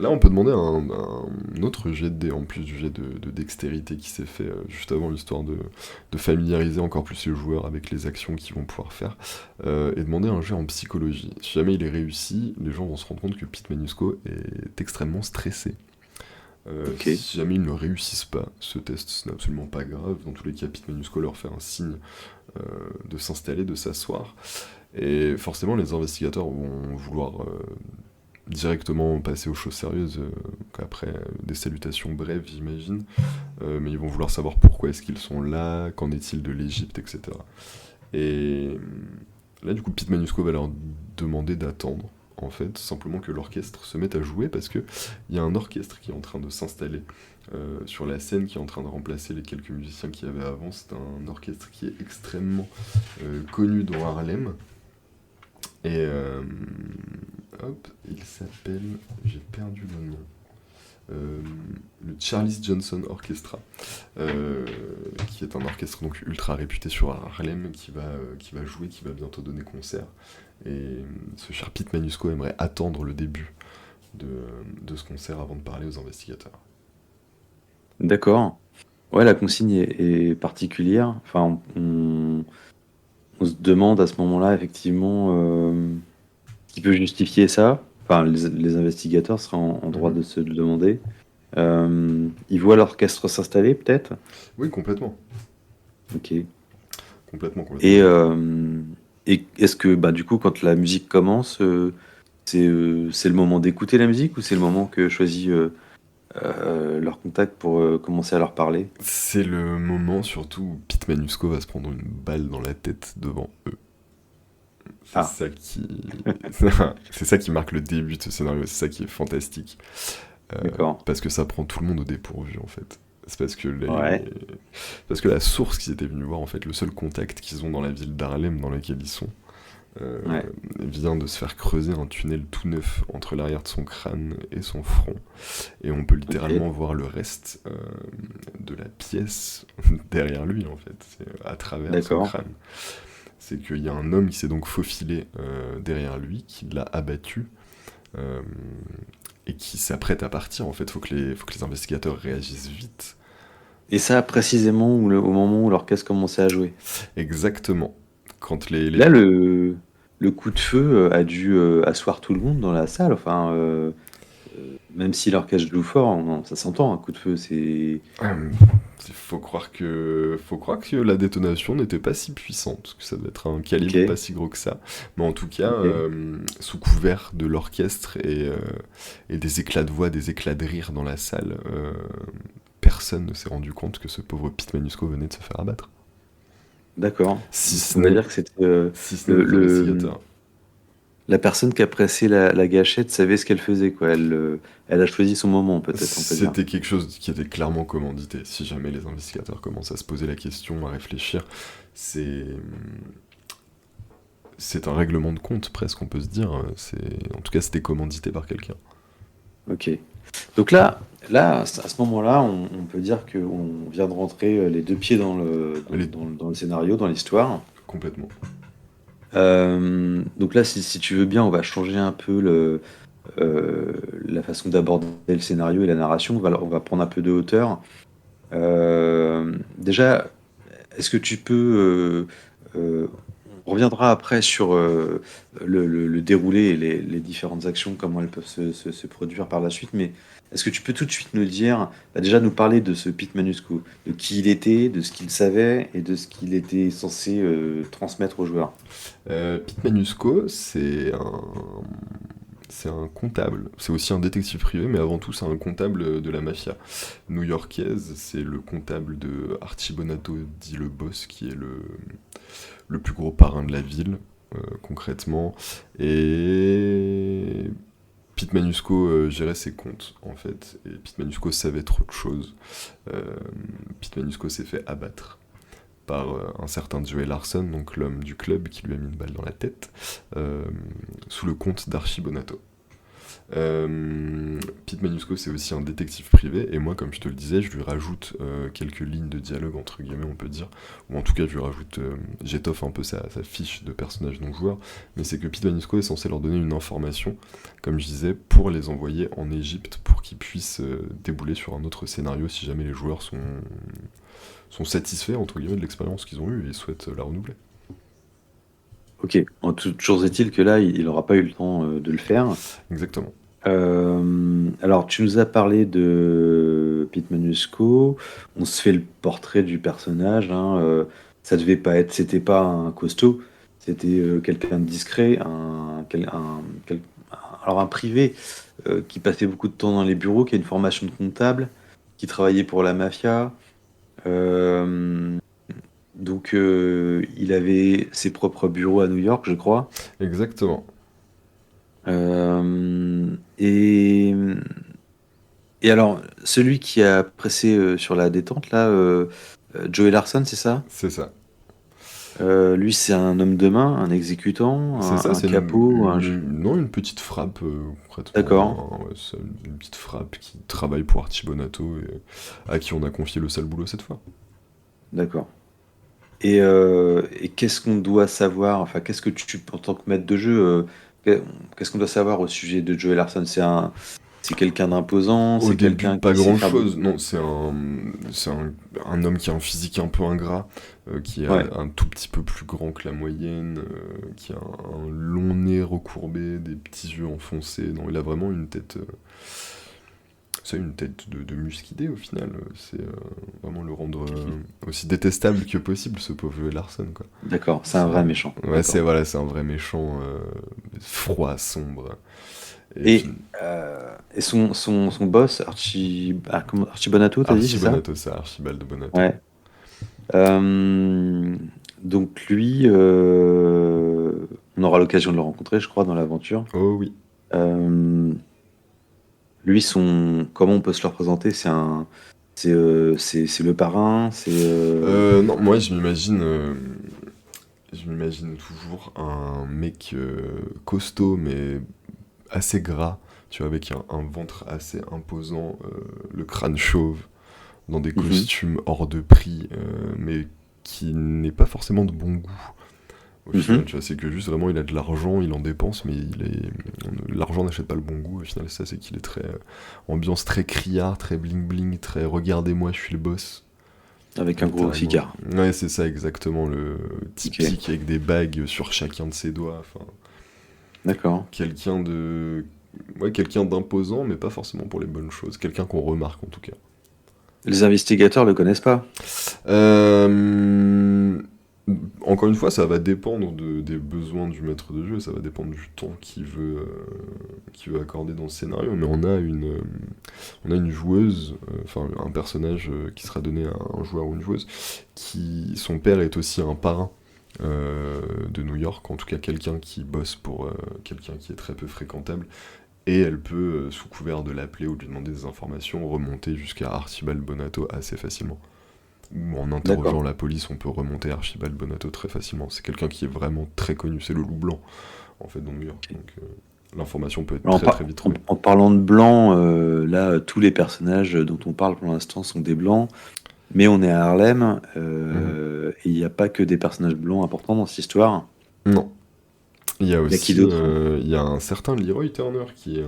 là on peut demander un autre jet de dés en plus du jet de dextérité qui s'est fait juste avant, histoire de familiariser encore plus les joueurs avec les actions qu'ils vont pouvoir faire, et demander un jet en psychologie. Si jamais il est réussi, les gens vont se rendre compte que Pete Manusco est extrêmement stressé. Ok, Si jamais ils ne réussissent pas ce test, ce n'est absolument pas grave. Dans tous les cas, Pete Manusco leur fait un signe de s'installer, de s'asseoir. Et forcément, les investigateurs vont vouloir directement passer aux choses sérieuses, après des salutations brèves, j'imagine. Mais ils vont vouloir savoir pourquoi est-ce qu'ils sont là, qu'en est-il de l'Égypte, etc. Et là, du coup, Pete Manusco va leur demander d'attendre, en fait, simplement que l'orchestre se mette à jouer, parce que il y a un orchestre qui est en train de s'installer sur la scène, qui est en train de remplacer les quelques musiciens qu'il y avait avant. C'est un orchestre qui est extrêmement connu dans Harlem. Et hop, il s'appelle, j'ai perdu le nom, le Charles Johnson Orchestra, qui est un orchestre donc ultra réputé sur Harlem, qui va jouer, qui va bientôt donner concert. Et ce cher Pete Manusco aimerait attendre le début de ce concert avant de parler aux investigateurs. d'accord. Ouais, la consigne est particulière. Enfin, on se demande à ce moment-là, effectivement, qui peut justifier ça. Enfin, les investigateurs seraient en droit de se le demander. Ils voient l'orchestre s'installer, peut-être? Oui, complètement. Ok. Complètement, complètement. Et est-ce que, bah, du coup, quand la musique commence, c'est le moment d'écouter la musique ou c'est le moment que choisit leur contact pour commencer à leur parler? C'est le moment surtout où Pete Manusco va se prendre une balle dans la tête devant eux. C'est Ah, ça qui... c'est ça qui marque le début de ce scénario, c'est ça qui est fantastique. d'accord. Parce que ça prend tout le monde au dépourvu, en fait. C'est Ouais, parce que la source qu'ils étaient venus voir, en fait, le seul contact qu'ils ont dans la ville d'Harlem dans laquelle ils sont, ouais, vient de se faire creuser un tunnel tout neuf entre l'arrière de son crâne et son front. Et on peut littéralement ok, voir le reste de la pièce derrière lui, en fait, c'est à travers son d'accord. crâne. C'est qu'il y a un homme qui s'est donc faufilé derrière lui, qui l'a abattu, euh, et qui s'apprête à partir. En fait, faut que les investigateurs réagissent vite. Et ça, précisément, au moment où l'orchestre commençait à jouer. Exactement. Quand Là, le coup de feu a dû asseoir tout le monde dans la salle. Enfin, même si l'orchestre joue fort, ça s'entend, un coup de feu. C'est... Euh, faut croire que la détonation n'était pas si puissante, que ça devait être un calibre Ok, pas si gros que ça. Mais en tout cas, ok, sous couvert de l'orchestre et des éclats de voix, des éclats de rire dans la salle, personne ne s'est rendu compte que ce pauvre Pete Manusco venait de se faire abattre. d'accord. Si ce On va n'est dire que c'était si ce n'est les investigateurs. la personne qui a pressé la gâchette savait ce qu'elle faisait, quoi. Elle a choisi son moment, peut-être, on peut dire. C'était quelque chose qui était clairement commandité. Si jamais les investigateurs commencent à se poser la question, à réfléchir, c'est c'est un règlement de compte presque, on peut se dire. En tout cas, c'était commandité par quelqu'un. Ok. Donc là, à ce moment-là, on peut dire qu'on vient de rentrer les deux pieds Les- dans le scénario, dans l'histoire. Complètement. Donc là, si tu veux bien, on va changer un peu la façon d'aborder le scénario et la narration. On va prendre un peu de hauteur. Déjà, est-ce que tu peux... on reviendra après sur le déroulé et les différentes actions, comment elles peuvent se produire par la suite, mais est-ce que tu peux tout de suite nous dire, bah déjà nous parler de ce Pete Manusco, de qui il était, de ce qu'il savait et de ce qu'il était censé transmettre aux joueurs? Pete Manusco, c'est un comptable. C'est aussi un détective privé, mais avant tout, c'est un comptable de la mafia new-yorkaise. C'est le comptable de Archie Bonato, dit le boss, qui est le plus gros parrain de la ville, concrètement. Et Pete Manusco gérait ses comptes, en fait. Et Pete Manusco savait trop de choses. Euh, Pete Manusco s'est fait abattre par un certain Joey Larson, donc l'homme du club qui lui a mis une balle dans la tête, euh, sous le compte d'Archie Bonato. Pete Manusco, c'est aussi un détective privé, et moi, comme je te le disais, je lui rajoute quelques lignes de dialogue, entre guillemets, on peut dire, ou en tout cas, je lui rajoute, j'étoffe un peu sa fiche de personnage non-joueur, mais c'est que Pete Manusco est censé leur donner une information, comme je disais, pour les envoyer en Égypte, pour qu'ils puissent débouler sur un autre scénario si jamais les joueurs sont satisfaits, entre guillemets, de l'expérience qu'ils ont eue et souhaitent la renouveler. Ok, toujours est-il que là, il n'aura pas eu le temps de le faire. Exactement. Alors, tu nous as parlé de Pete Manusco. On se fait le portrait du personnage, hein. Ça devait pas être, c'était pas un costaud, c'était quelqu'un de discret, alors un privé qui passait beaucoup de temps dans les bureaux, qui a une formation de comptable, qui travaillait pour la mafia. Euh, donc, il avait ses propres bureaux à New York, je crois. Exactement. Euh, et, et alors, celui qui a pressé sur la détente, là, Joey Larson, c'est ça? C'est ça. Lui, c'est un homme de main, un exécutant, C'est ça, un c'est capot, non, une petite frappe, D'accord, concrètement. Ouais, c'est une petite frappe qui travaille pour Archie Bonato et à qui on a confié le sale boulot cette fois. d'accord. Et qu'est-ce qu'on doit savoir, enfin, qu'est-ce que en tant que maître de jeu, qu'est-ce qu'on doit savoir au sujet de Joey Larson? C'est quelqu'un d'imposant, Au c'est début, quelqu'un pas qui sait faire beaucoup. grand-chose. Non, c'est un homme qui a un physique un peu ingrat, qui est Ouais, un tout petit peu plus grand que la moyenne, qui a un long nez recourbé, des petits yeux enfoncés. Non, il a vraiment une tête, c'est une tête de musquidé au final. C'est vraiment le rendre aussi détestable que possible, ce pauvre Joey Larson, quoi. d'accord, c'est un C'est, vrai méchant, ouais, d'accord. c'est un vrai méchant, froid, sombre. Et Et, et son boss, Archie Bonato, t'as dit, Archie c'est ça? Bonato, ça, Archibald Bonato. Ouais. Euh, donc lui, on aura l'occasion de le rencontrer, je crois, dans l'aventure. Oh oui. Euh, Lui, comment on peut se le représenter? C'est le parrain, Non, moi je m'imagine toujours un mec costaud mais assez gras, tu vois, avec un ventre assez imposant, le crâne chauve, dans des Mhm, costumes hors de prix, mais qui n'est pas forcément de bon goût. Au final, mhm. tu vois, c'est que juste vraiment il a de l'argent, il en dépense, mais l'argent n'achète pas le bon goût. Au final, ça c'est qu'il est très ambiance très criard, très bling bling, très regardez-moi, je suis le boss. Avec un gros Littéralement. cigare. Ouais, c'est ça exactement, le Ok, typique avec des bagues sur chacun de ses doigts. Enfin, d'accord. quelqu'un de, ouais, quelqu'un d'imposant, mais pas forcément pour les bonnes choses. Quelqu'un qu'on remarque en tout cas. Les investigateurs le connaissent pas. Euh, Encore une fois, ça va dépendre des besoins du maître de jeu, ça va dépendre du temps qu'il veut accorder dans le scénario, mais on a une joueuse, enfin un personnage qui sera donné à un joueur ou une joueuse, qui son père est aussi un parrain de New York, en tout cas quelqu'un qui bosse pour quelqu'un qui est très peu fréquentable, et elle peut, sous couvert de l'appeler ou de lui demander des informations, remonter jusqu'à Archibald Bonato assez facilement. Ou en interrogeant D'accord. la police, on peut remonter Archibald Bonato très facilement. C'est quelqu'un qui est vraiment très connu, c'est le loup blanc, en fait, dans New York. Donc l'information peut être Alors, très très vite trouvée. en parlant de blanc, là, tous les personnages dont on parle pour l'instant sont des blancs, mais on est à Harlem, Mhm. et il n'y a pas que des personnages blancs importants dans cette histoire. Non. Il y a Il y a qui aussi d'autre? il y a un certain Leroy Turner qui est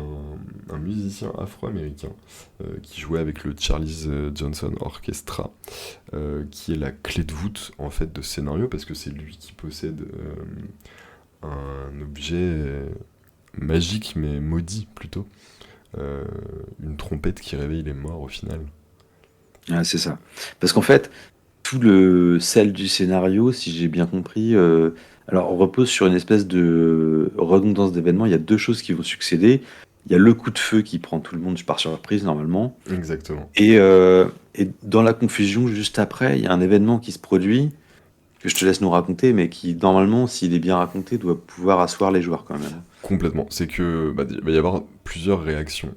un musicien afro-américain qui jouait avec le Charles Johnson Orchestra, qui est la clé de voûte en fait de ce scénario parce que c'est lui qui possède un objet magique mais maudit plutôt, euh, une trompette qui réveille les morts au final. Ah, c'est ça. Parce qu'en fait, tout le sel du scénario, si j'ai bien compris, alors on repose sur une espèce de redondance d'événements. Il y a deux choses qui vont succéder. Il y a le coup de feu qui prend tout le monde par surprise normalement. Exactement. Et dans la confusion, juste après, il y a un événement qui se produit, que je te laisse nous raconter, mais qui, normalement, s'il est bien raconté, doit pouvoir asseoir les joueurs quand même. Complètement. C'est que il va y avoir plusieurs réactions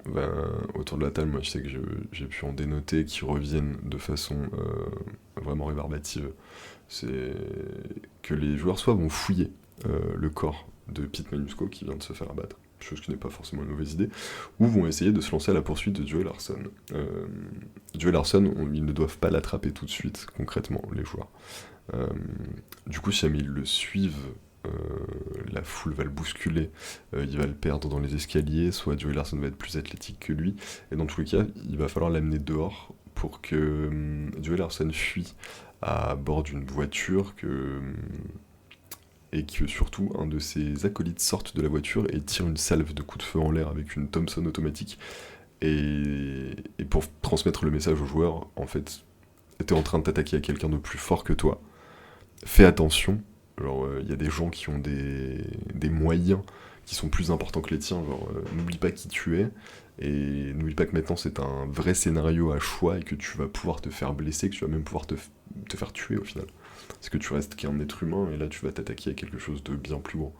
autour de la table. Moi, je sais que j'ai pu en dénoter qui reviennent de façon vraiment rébarbative. C'est que les joueurs soit vont fouiller le corps de Pete Manusco qui vient de se faire abattre, chose qui n'est pas forcément une mauvaise idée, ou vont essayer de se lancer à la poursuite de Joey Larson. Joey Larson, ils ne doivent pas l'attraper tout de suite, concrètement, les joueurs. Euh, du coup, si jamais ils le suivent, euh, la foule va le bousculer, il va le perdre dans les escaliers, soit Joey Larson va être plus athlétique que lui, et dans tous les cas, il va falloir l'amener dehors pour que Joey Larson fuit à bord d'une voiture et que surtout un de ses acolytes sorte de la voiture et tire une salve de coups de feu en l'air avec une Thompson automatique. Et pour transmettre le message aux joueurs, en fait, t'es en train de t'attaquer à quelqu'un de plus fort que toi. Fais attention. Genre, il y a des gens qui ont des moyens qui sont plus importants que les tiens. Genre, n'oublie pas qui tu es. Et n'oublie pas que maintenant c'est un vrai scénario à choix et que tu vas pouvoir te faire blesser, que tu vas même pouvoir te faire tuer au final. Parce que tu restes qu'un être humain et là tu vas t'attaquer à quelque chose de bien plus gros.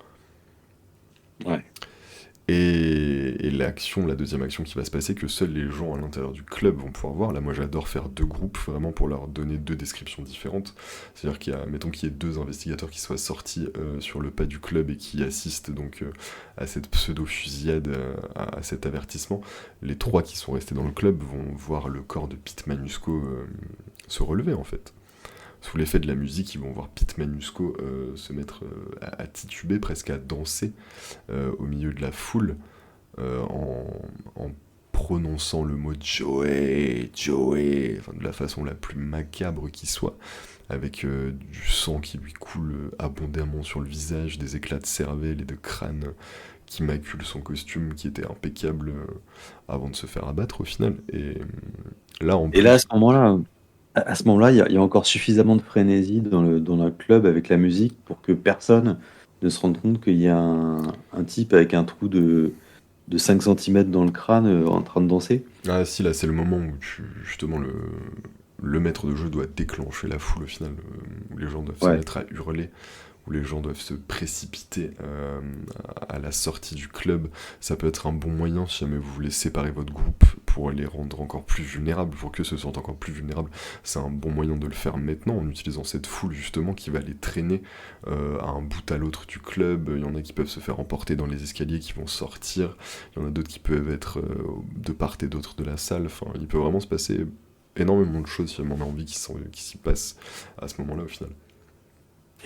Ouais. Et la deuxième action qui va se passer, que seuls les gens à l'intérieur du club vont pouvoir voir. Là, moi, j'adore faire deux groupes, vraiment pour leur donner deux descriptions différentes. C'est-à-dire mettons qu'il y ait deux investigateurs qui soient sortis sur le pas du club et qui assistent donc à cette pseudo-fusillade, à cet avertissement. Les trois qui sont restés dans le club vont voir le corps de Pete Manusco se relever, en fait. Sous l'effet de la musique, ils vont voir Pete Manusco se mettre à tituber, presque à danser au milieu de la foule, en prononçant le mot Joey, Joey, enfin, de la façon la plus macabre qui soit, avec du sang qui lui coule abondamment sur le visage, des éclats de cervelle et de crâne qui maculent son costume qui était impeccable avant de se faire abattre au final. Et là, en Et là, plus, à ce moment-là, il y a encore suffisamment de frénésie dans le club avec la musique pour que personne ne se rende compte qu'il y a un type avec un trou de 5 centimètres dans le crâne en train de danser. ah si, là, c'est le moment où justement, le maître de jeu doit déclencher la foule au final, où les gens doivent se Ouais. mettre à hurler, où les gens doivent se précipiter à la sortie du club. Ça peut être un bon moyen si jamais vous voulez séparer votre groupe pour les rendre encore plus vulnérables, pour qu'eux se sentent encore plus vulnérables. C'est un bon moyen de le faire maintenant en utilisant cette foule justement qui va les traîner à un bout à l'autre du club. Il y en a qui peuvent se faire emporter dans les escaliers qui vont sortir, il y en a d'autres qui peuvent être de part et d'autre de la salle. Enfin, il peut vraiment se passer énormément de choses si on a envie qui s'y passe à ce moment-là au final.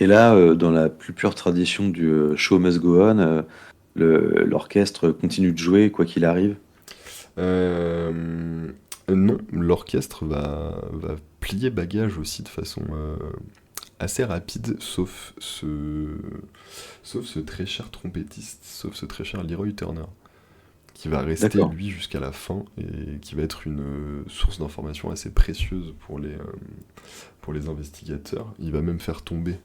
Et là, dans la plus pure tradition du show must go on, l'orchestre continue de jouer quoi qu'il arrive. Non, l'orchestre va plier bagage aussi de façon assez rapide, sauf ce très cher trompettiste, sauf ce très cher Leroy Turner, qui va rester D'accord. lui jusqu'à la fin et qui va être une source d'information assez précieuse pour les investigateurs. Il va même faire tomber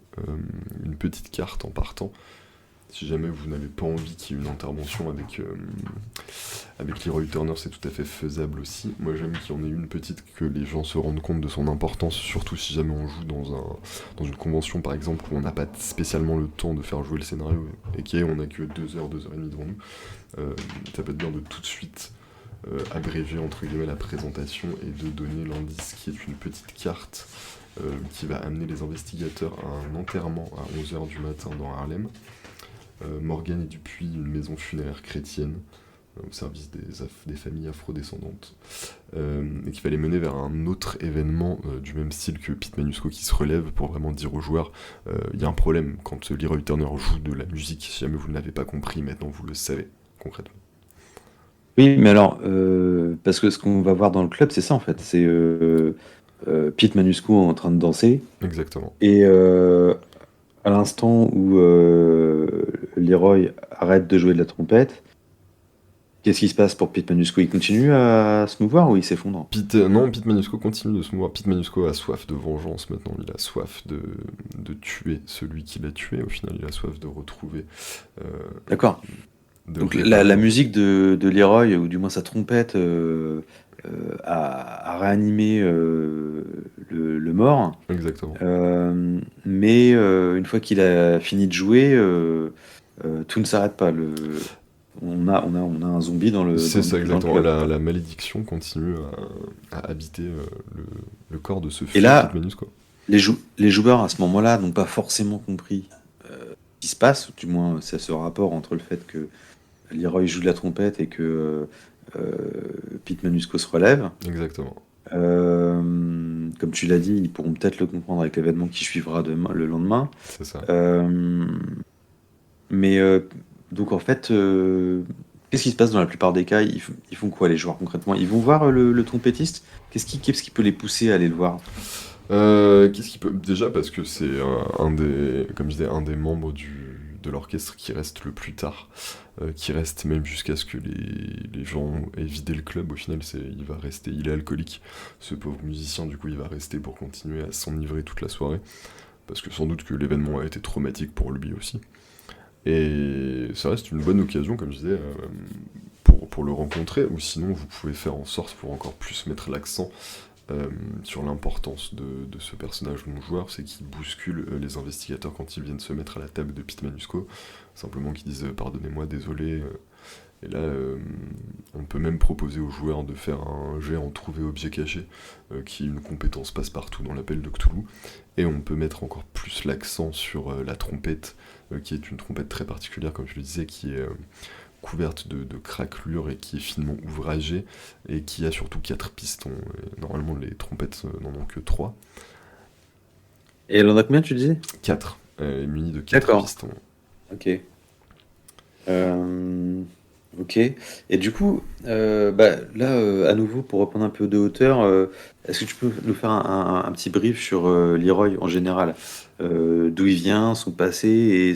une petite carte en partant Si jamais vous n'avez pas envie qu'il y ait une intervention avec Leroy Turner, c'est tout à fait faisable aussi. Moi j'aime qu'il y en ait une petite, que les gens se rendent compte de son importance, surtout si jamais on joue dans une convention par exemple où on n'a pas spécialement le temps de faire jouer le scénario et qu'on n'a que 2 heures, 2 heures et demie devant nous. Ça peut être bien de tout de suite abréger entre guillemets la présentation et de donner l'indice qui est une petite carte qui va amener les investigateurs à un enterrement à 11 h du matin dans Harlem. Morgan et Dupuis, une maison funéraire chrétienne au service des familles afrodescendantes, et qu'il fallait mener vers un autre événement du même style que Pete Manusco qui se relève pour vraiment dire aux joueurs il y a un problème quand Leroy Turner joue de la musique, si jamais vous ne l'avez pas compris, maintenant vous le savez concrètement. Oui, mais alors, parce que ce qu'on va voir dans le club, c'est ça en fait. C'est Pete Manusco en train de danser. Exactement. Et à l'instant où Leroy arrête de jouer de la trompette, qu'est-ce qui se passe pour Pete Manusco? Il continue à se mouvoir ou il s'effondre? Non, Pete Manusco continue de se mouvoir. Pete Manusco a soif de vengeance maintenant. Il a soif de tuer celui qui l'a tué. Au final, il a soif de retrouver. D'accord. de Donc réparer. la musique de Leroy, ou du moins sa trompette, a réanimé le mort. Exactement. Mais une fois qu'il a fini de jouer, tout ne s'arrête pas. On a un zombie dans le C'est ça, dans le exactement. club. La malédiction continue à habiter le corps de ce Et fils là, Pete Manusco. les joueurs à ce moment-là n'ont pas forcément compris ce qui se passe, ou du moins c'est ce rapport entre le fait que Leroy joue de la trompette et que Pete Manusco se relève. Exactement. Comme tu l'as dit, ils pourront peut-être le comprendre avec l'événement qui suivra le lendemain. C'est ça. Mais donc en fait, qu'est-ce qui se passe dans la plupart des cas? Ils font quoi les joueurs concrètement? Ils vont voir le trompettiste? Qu'est-ce qui peut les pousser à aller le voir? Qu'est-ce qui peut. Déjà parce que c'est comme je disais, un des membres de l'orchestre qui reste le plus tard, qui reste même jusqu'à ce que les gens aient vidé le club. Au final, il va rester, il est alcoolique. Ce pauvre musicien, du coup, il va rester pour continuer à s'enivrer toute la soirée. Parce que sans doute que l'événement a été traumatique pour lui aussi. Et ça reste une bonne occasion, comme je disais, pour le rencontrer, ou sinon vous pouvez faire en sorte pour encore plus mettre l'accent sur l'importance de ce personnage non-joueur, c'est qu'il bouscule les investigateurs quand ils viennent se mettre à la table de Pete Manusco, simplement qu'ils disent pardonnez-moi, désolé. Et là, on peut même proposer aux joueurs de faire un jet en trouver objet caché, qui est une compétence passe-partout dans l'appel de Cthulhu, et on peut mettre encore plus l'accent sur la trompette, qui est une trompette très particulière, comme je le disais, qui est couverte de craquelures et qui est finement ouvragée, et qui a surtout 4 pistons. Et normalement, les trompettes n'en ont que 3. Et elle en a combien, tu disais? 4. Elle est munie de 4 D'accord. pistons. Ok. Ok. Et du coup, là, à nouveau, pour reprendre un peu de hauteur, est-ce que tu peux nous faire un petit brief sur Leroy en général? D'où il vient, son passé et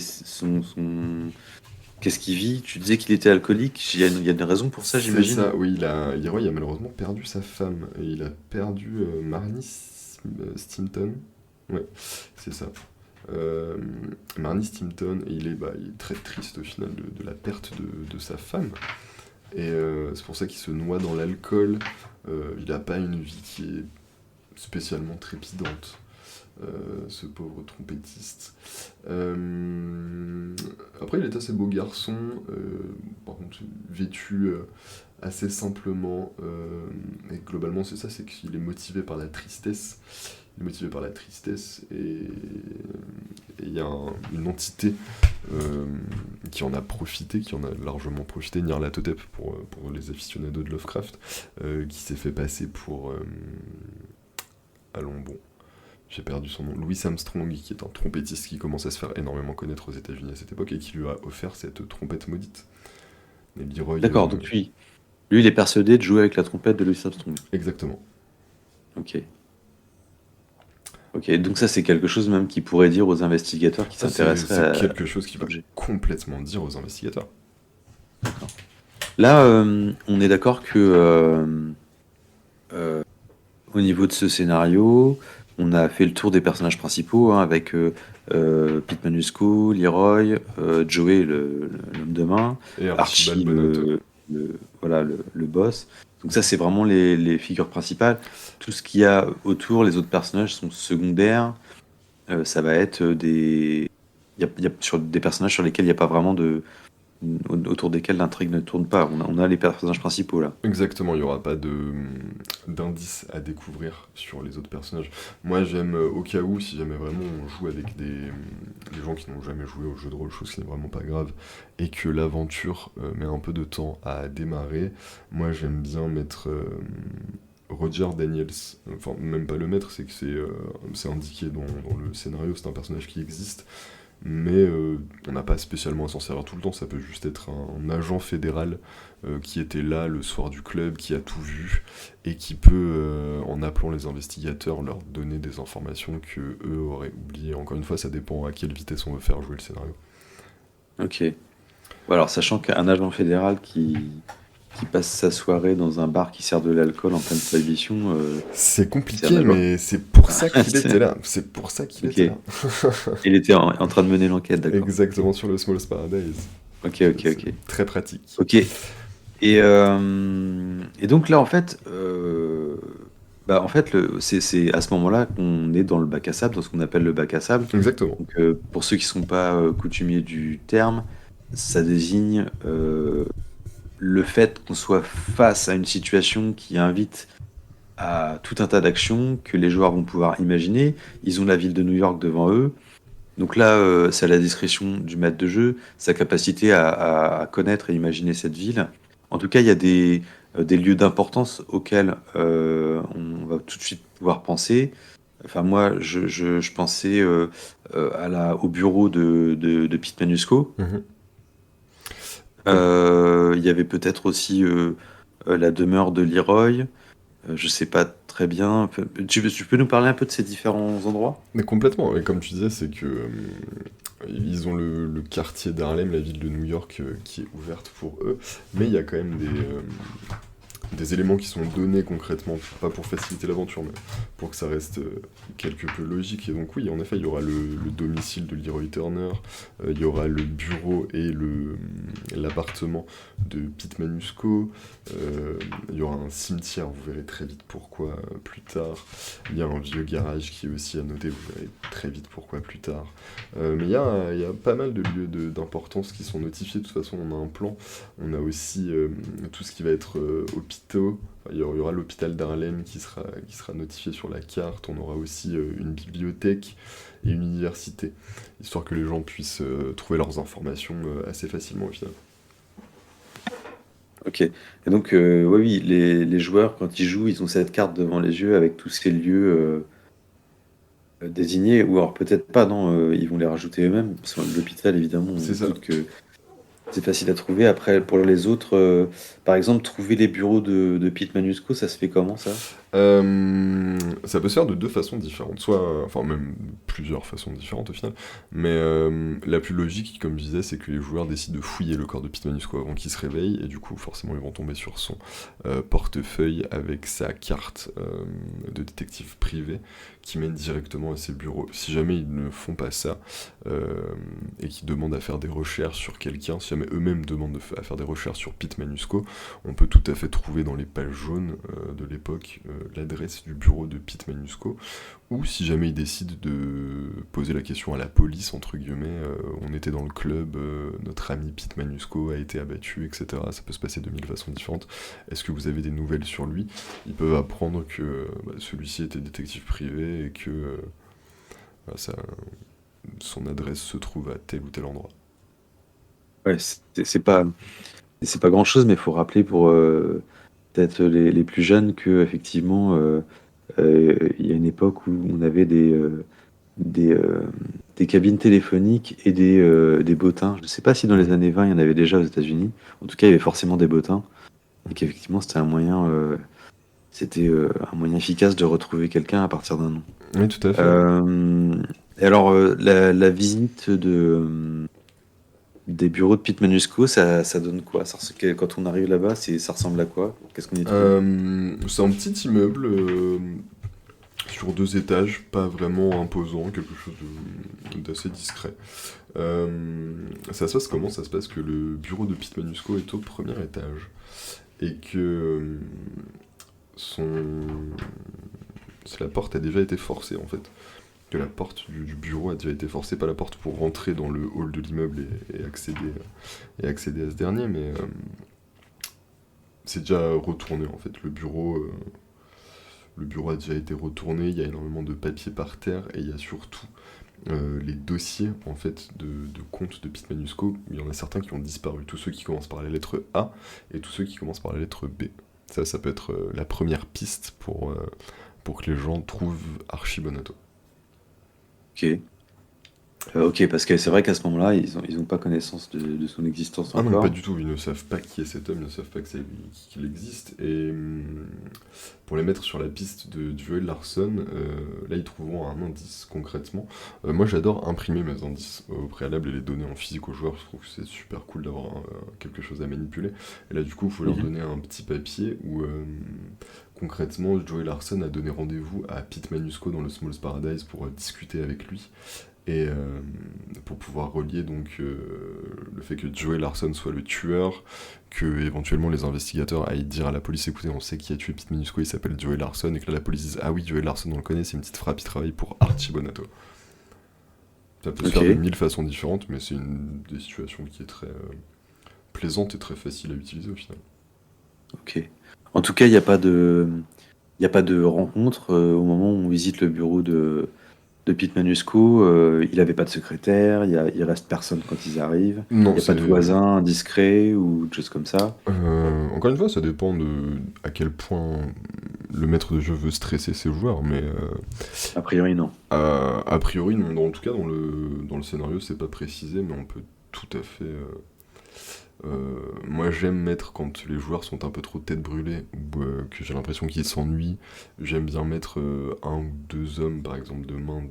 qu'est-ce qu'il vit? Tu disais qu'il était alcoolique. Il y a une raison pour ça, C'est j'imagine. ça, oui, Leroy a malheureusement perdu sa femme, et il a perdu Marnie Stimpton. Ouais, c'est ça. Marnie Stimpton, et il est très triste au final de la perte de sa femme. Et c'est pour ça qu'il se noie dans l'alcool. Il n'a pas une vie qui est spécialement trépidante, ce pauvre trompettiste. Après, il est assez beau garçon, par contre, vêtu assez simplement. Et globalement, c'est ça, c'est qu'il est motivé par la tristesse. Il est motivé par la tristesse, et il y a une entité qui en a profité, qui en a largement profité, Nyarlathotep pour les aficionados de Lovecraft, qui s'est fait passer pour... allons bon, j'ai perdu son nom, Louis Armstrong, qui est un trompettiste qui commence à se faire énormément connaître aux États-Unis à cette époque, et qui lui a offert cette trompette maudite. Et Leroy, D'accord, donc lui, il est persuadé de jouer avec la trompette de Louis Armstrong. Exactement. Ok. Ok, donc ça c'est quelque chose même qui pourrait dire aux investigateurs qui Ça, s'intéresseraient c'est quelque chose qui va l'objet. complètement dire aux investigateurs. Là, on est d'accord que au niveau de ce scénario, On a fait le tour des personnages principaux, hein, avec Pete Manusco, Leroy, Joey, l'homme de main, Et Archibald Archie, Bonnet. voilà, le boss. Donc ça, c'est vraiment les figures principales. Tout ce qu'il y a autour, les autres personnages sont secondaires. Ça va être il y a sur des personnages sur lesquels il n'y a pas vraiment autour desquels l'intrigue ne tourne pas. On a les personnages principaux là. Exactement, il n'y aura pas d'indices à découvrir sur les autres personnages. Moi, j'aime, au cas où, si jamais vraiment on joue avec des gens qui n'ont jamais joué au jeu de rôle, chose qui n'est vraiment pas grave, et que l'aventure met un peu de temps à démarrer, moi j'aime bien mettre Roger Daniels, enfin même pas le mettre, c'est que c'est indiqué dans le scénario, c'est un personnage qui existe, mais on n'a pas spécialement à s'en servir tout le temps, ça peut juste être un agent fédéral qui était là le soir du club, qui a tout vu, et qui peut, en appelant les investigateurs, leur donner des informations que eux auraient oubliées. Encore une fois, ça dépend à quelle vitesse on veut faire jouer le scénario. Ok. Bon, alors, sachant qu'un agent fédéral qui passe sa soirée dans un bar qui sert de l'alcool en pleine prohibition, C'est c'est un compliqué, agent. mais c'est pour ça qu'il C'est- était là. C'est pour ça qu'il Ok. était là. Il était en train de mener l'enquête, d'accord. Exactement, sur le Small's Paradise. Ok, ok, C'est ok. très pratique. Ok. Et donc là, en fait, c'est à ce moment-là qu'on est dans le bac à sable, dans ce qu'on appelle le bac à sable. Exactement. Donc, pour ceux qui ne sont pas coutumiers du terme, ça désigne le fait qu'on soit face à une situation qui invite à tout un tas d'actions que les joueurs vont pouvoir imaginer. Ils ont la ville de New York devant eux. Donc là, c'est à la discrétion du maître de jeu, sa capacité à connaître et imaginer cette ville. En tout cas, il y a des lieux d'importance auxquels on va tout de suite pouvoir penser. Enfin, moi, je pensais au bureau de Pete Manusco. Mhm. Il y avait peut-être aussi la demeure de Leroy. Je sais pas très bien. Tu peux nous parler un peu de ces différents endroits? Mais complètement, et comme tu disais, c'est que ils ont le quartier d'Harlem, la ville de New York, qui est ouverte pour eux, mais il y a quand même des éléments qui sont donnés concrètement, pas pour faciliter l'aventure, mais pour que ça reste quelque peu logique. Et donc oui, en effet, il y aura le domicile de Leroy Turner, il y aura le bureau et l'appartement de Pete Manusco, il y aura un cimetière, vous verrez très vite pourquoi plus tard. Il y a un vieux garage qui est aussi à noter, vous verrez très vite pourquoi plus tard. Mais il y a pas mal de lieux d'importance qui sont notifiés. De toute façon, on a un plan. On a aussi tout ce qui va être hôpitaux. Enfin, il y aura l'hôpital d'Harlem qui sera notifié sur la carte. On aura aussi une bibliothèque et une université, histoire que les gens puissent trouver leurs informations assez facilement au final. Ok. Et donc, ouais, oui, les joueurs, quand ils jouent, ils ont cette carte devant les yeux avec tous ces lieux désignés, ou alors peut-être pas, non, ils vont les rajouter eux-mêmes. Parce que l'hôpital, évidemment, on C'est se ça. doute que c'est facile à trouver. Après, pour les autres, par exemple, trouver les bureaux de Pete Manusco, ça se fait comment, ça? Ça peut se faire de deux façons différentes, soit, enfin même plusieurs façons différentes au final, mais la plus logique, comme je disais, c'est que les joueurs décident de fouiller le corps de Pete Manusco avant qu'il se réveille, et du coup forcément ils vont tomber sur son portefeuille avec sa carte de détective privé qui mène directement à ses bureaux. Si jamais ils ne font pas ça, et qu'ils demandent à faire des recherches sur quelqu'un, si jamais eux-mêmes demandent à faire des recherches sur Pete Manusco, on peut tout à fait trouver dans les pages jaunes de l'époque l'adresse du bureau de Pete Manusco, ou si jamais ils décident de poser la question à la police, entre guillemets, on était dans le club, notre ami Pete Manusco a été abattu, etc. Ça peut se passer de mille façons différentes. Est-ce que vous avez des nouvelles sur lui? Ils peuvent apprendre que celui-ci était détective privé et que son adresse se trouve à tel ou tel endroit. Ouais, c'est pas grand-chose, mais il faut rappeler pour peut-être les plus jeunes que effectivement, il y a une époque où on avait des, euh, des cabines téléphoniques et des bottins. Je ne sais pas si dans les années 20, il y en avait déjà aux États-Unis. En tout cas, il y avait forcément des bottins. Et qu'effectivement, c'était un moyen efficace de retrouver quelqu'un à partir d'un nom. Oui, tout à fait. Et alors, la visite des bureaux de Pete Manusco, ça donne quoi? Quand on arrive là-bas, ça ressemble à quoi? Qu'est-ce qu'on y trouve? C'est un petit immeuble sur 2 étages, pas vraiment imposant, quelque chose d'assez discret. Ça se passe comment? Ça se passe que le bureau de Pete Manusco est au premier étage, et que son... la porte a déjà été forcée en fait. Que la porte du bureau a déjà été forcée, pas la porte pour rentrer dans le hall de l'immeuble et accéder à ce dernier, mais c'est déjà retourné en fait. Le bureau a déjà été retourné, il y a énormément de papiers par terre, et il y a surtout les dossiers en fait de comptes de Pete Manusco. Il y en a certains qui ont disparu, tous ceux qui commencent par la lettre A et tous ceux qui commencent par la lettre B. Ça peut être la première piste pour que les gens trouvent Archie Bonato. Ok. Ok, parce que c'est vrai qu'à ce moment-là, ils ont pas connaissance de son existence Ah non, encore. pas du tout, ils ne savent pas qui est cet homme, ils ne savent pas que c'est lui qu'il existe, et pour les mettre sur la piste de Joel Larson, là ils trouveront un indice concrètement. Moi j'adore imprimer mes indices au préalable et les donner en physique aux joueurs, je trouve que c'est super cool d'avoir quelque chose à manipuler, et là du coup il faut leur Mhm. donner un petit papier où concrètement Joel Larson a donné rendez-vous à Pete Manusco dans le Small's Paradise pour discuter avec lui. Et pour pouvoir relier donc le fait que Joey Larson soit le tueur, que éventuellement les investigateurs aillent dire à la police écoutez, on sait qui a tué Pete Manusco, il s'appelle Joey Larson, et que là la police dise ah oui, Joey Larson on le connaît, c'est une petite frappe, il travaille pour Archie Bonato. Ça peut se faire de Ok. 1000 façons différentes, mais c'est une des situations qui est très plaisante et très facile à utiliser au final. Ok. En tout cas, il y a pas de rencontre au moment où on visite le bureau de Pete Manusco. Il avait pas de secrétaire. Il reste personne quand ils arrivent. Il Non, n'y a pas de voisin indiscret ou de choses comme ça. Encore une fois, ça dépend de à quel point le maître de jeu veut stresser ses joueurs, mais A priori, non. a priori, non, en tout cas, dans le scénario, c'est pas précisé, mais on peut tout à fait. Moi, j'aime mettre quand les joueurs sont un peu trop tête brûlée, ou que j'ai l'impression qu'ils s'ennuient. J'aime bien mettre un ou deux hommes, par exemple, de main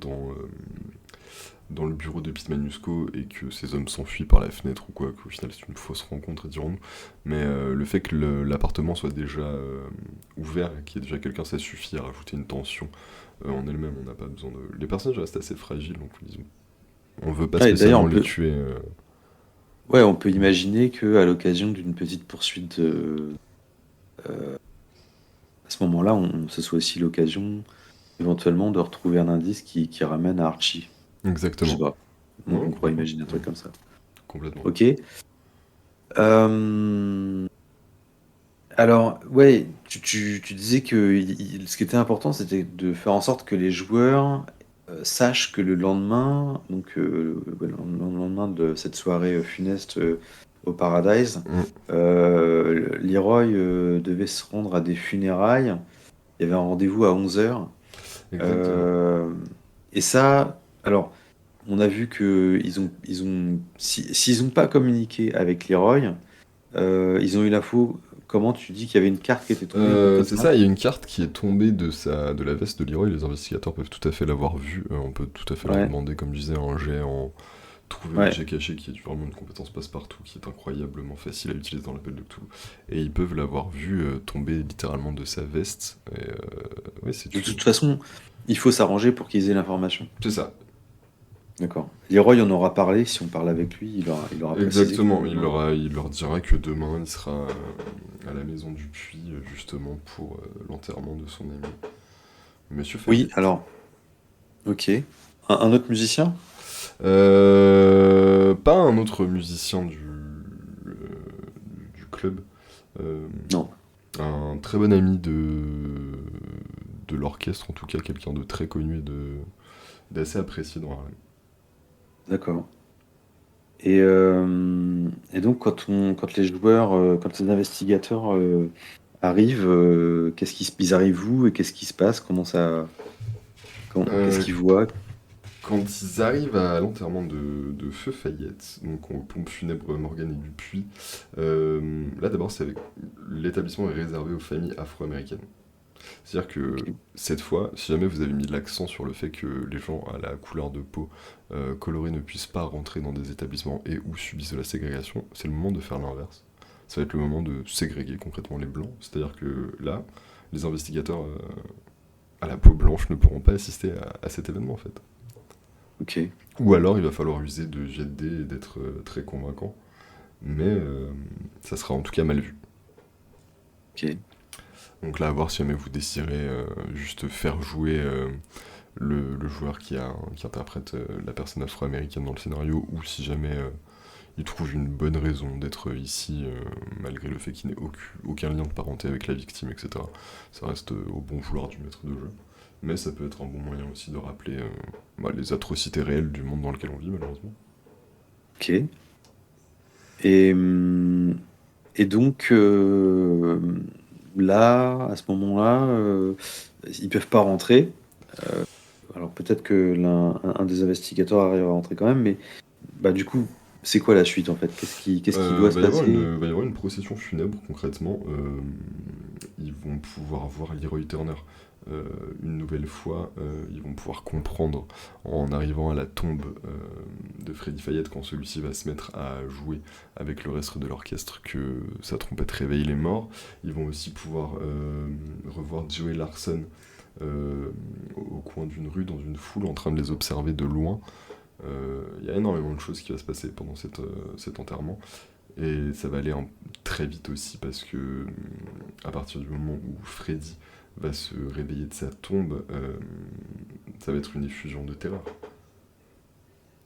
dans le bureau de Pete Manusco et que ces hommes s'enfuient par la fenêtre ou quoi, qu'au final c'est une fausse rencontre, dirons-nous. Mais le fait que l'appartement soit déjà ouvert, qu'il y ait déjà quelqu'un, ça suffit à rajouter une tension en elle-même. On n'a pas besoin de. Les personnages restent assez fragiles, donc on veut pas Ah, et d'ailleurs, spécialement les tuer. ouais, on peut imaginer que à l'occasion d'une petite poursuite, à ce moment-là, ce soit aussi l'occasion éventuellement de retrouver un indice qui ramène à Archie. Je sais Exactement. pas. On, Ouais, on pourrait complètement. imaginer un truc comme ça. Complètement. Ok. Euh, alors, ouais, tu disais que ce qui était important, c'était de faire en sorte que les joueurs sachent que le lendemain, donc ouais, le lendemain de cette soirée funeste au Paradise, Mm, Leroy devait se rendre à des funérailles. Il y avait un rendez-vous à 11h. exactement. Et ça, alors, on a vu que s'ils n'ont pas communiqué avec Leroy, ils ont eu l'info. Comment tu dis qu'il y avait une carte qui était tombée, un truc comme C'est ça? ça, il y a une carte qui est tombée de la veste de Leroy, les investigateurs peuvent tout à fait l'avoir vue, on peut tout à fait leur Ouais, demander, comme je disais, un jet en trouver ouais, objet caché, qui est vraiment une compétence passe-partout, qui est incroyablement facile à utiliser dans l'appel de Cthulhu, et ils peuvent l'avoir vue tomber littéralement de sa veste, et ouais, de toute façon, il faut s'arranger pour qu'ils aient l'information. c'est ça, D'accord. Leroy en aura parlé, si on parle avec lui, il aura précisé que. exactement, il leur dira que demain il sera à la maison du puits, justement pour l'enterrement de son ami, Monsieur Oui, Fayette. alors, ok. Un autre musicien? Pas un autre musicien du club. Euh, Non, un très bon ami de l'orchestre, en tout cas, quelqu'un de très connu et d'assez apprécié dans Harlem. d'accord. Et donc, quand les joueurs, quand les investigateurs arrivent, ils arrivent où et qu'est-ce qui se passe? Qu'est-ce Euh, qu'ils voient? Quand ils arrivent à l'enterrement de Feu Fayette, donc aux pompes funèbres Morgan et Dupuis, là d'abord l'établissement est réservé aux familles afro-américaines. C'est-à-dire que Ok. cette fois, si jamais vous avez mis l'accent sur le fait que les gens à la couleur de peau colorée ne puissent pas rentrer dans des établissements et ou subissent de la ségrégation, c'est le moment de faire l'inverse. Ça va être le moment de ségréguer concrètement les blancs. C'est-à-dire que là, les investigateurs à la peau blanche ne pourront pas assister à cet événement en fait. Ok. Ou alors il va falloir user de jet de dés et d'être très convaincant, mais ça sera en tout cas mal vu. Ok. Donc là, à voir si jamais vous désirez juste faire jouer le joueur qui interprète la personne afro-américaine dans le scénario, ou si jamais il trouve une bonne raison d'être ici, malgré le fait qu'il n'ait aucun lien de parenté avec la victime, etc. Ça reste au bon vouloir du maître de jeu. Mais ça peut être un bon moyen aussi de rappeler les atrocités réelles du monde dans lequel on vit, malheureusement. Ok. Et, hum, et donc, là, à ce moment-là, ils peuvent pas rentrer. Euh, alors peut-être que un des investigateurs arrive à rentrer quand même, mais bah du coup, c'est quoi la suite en fait? Qu'est-ce qui doit se passer? Va y avoir une procession funèbre concrètement. Ils vont pouvoir voir Leroy Turner euh, une nouvelle fois. Ils vont pouvoir comprendre en arrivant à la tombe de Freddy Fayette quand celui-ci va se mettre à jouer avec le reste de l'orchestre que sa trompette réveille les morts. Ils vont aussi pouvoir revoir Joey Larson au coin d'une rue dans une foule en train de les observer de loin. Il y a énormément de choses qui va se passer pendant cet enterrement. Et ça va aller très vite aussi parce que à partir du moment où Freddy va se réveiller de sa tombe, ça va être une effusion de terreur.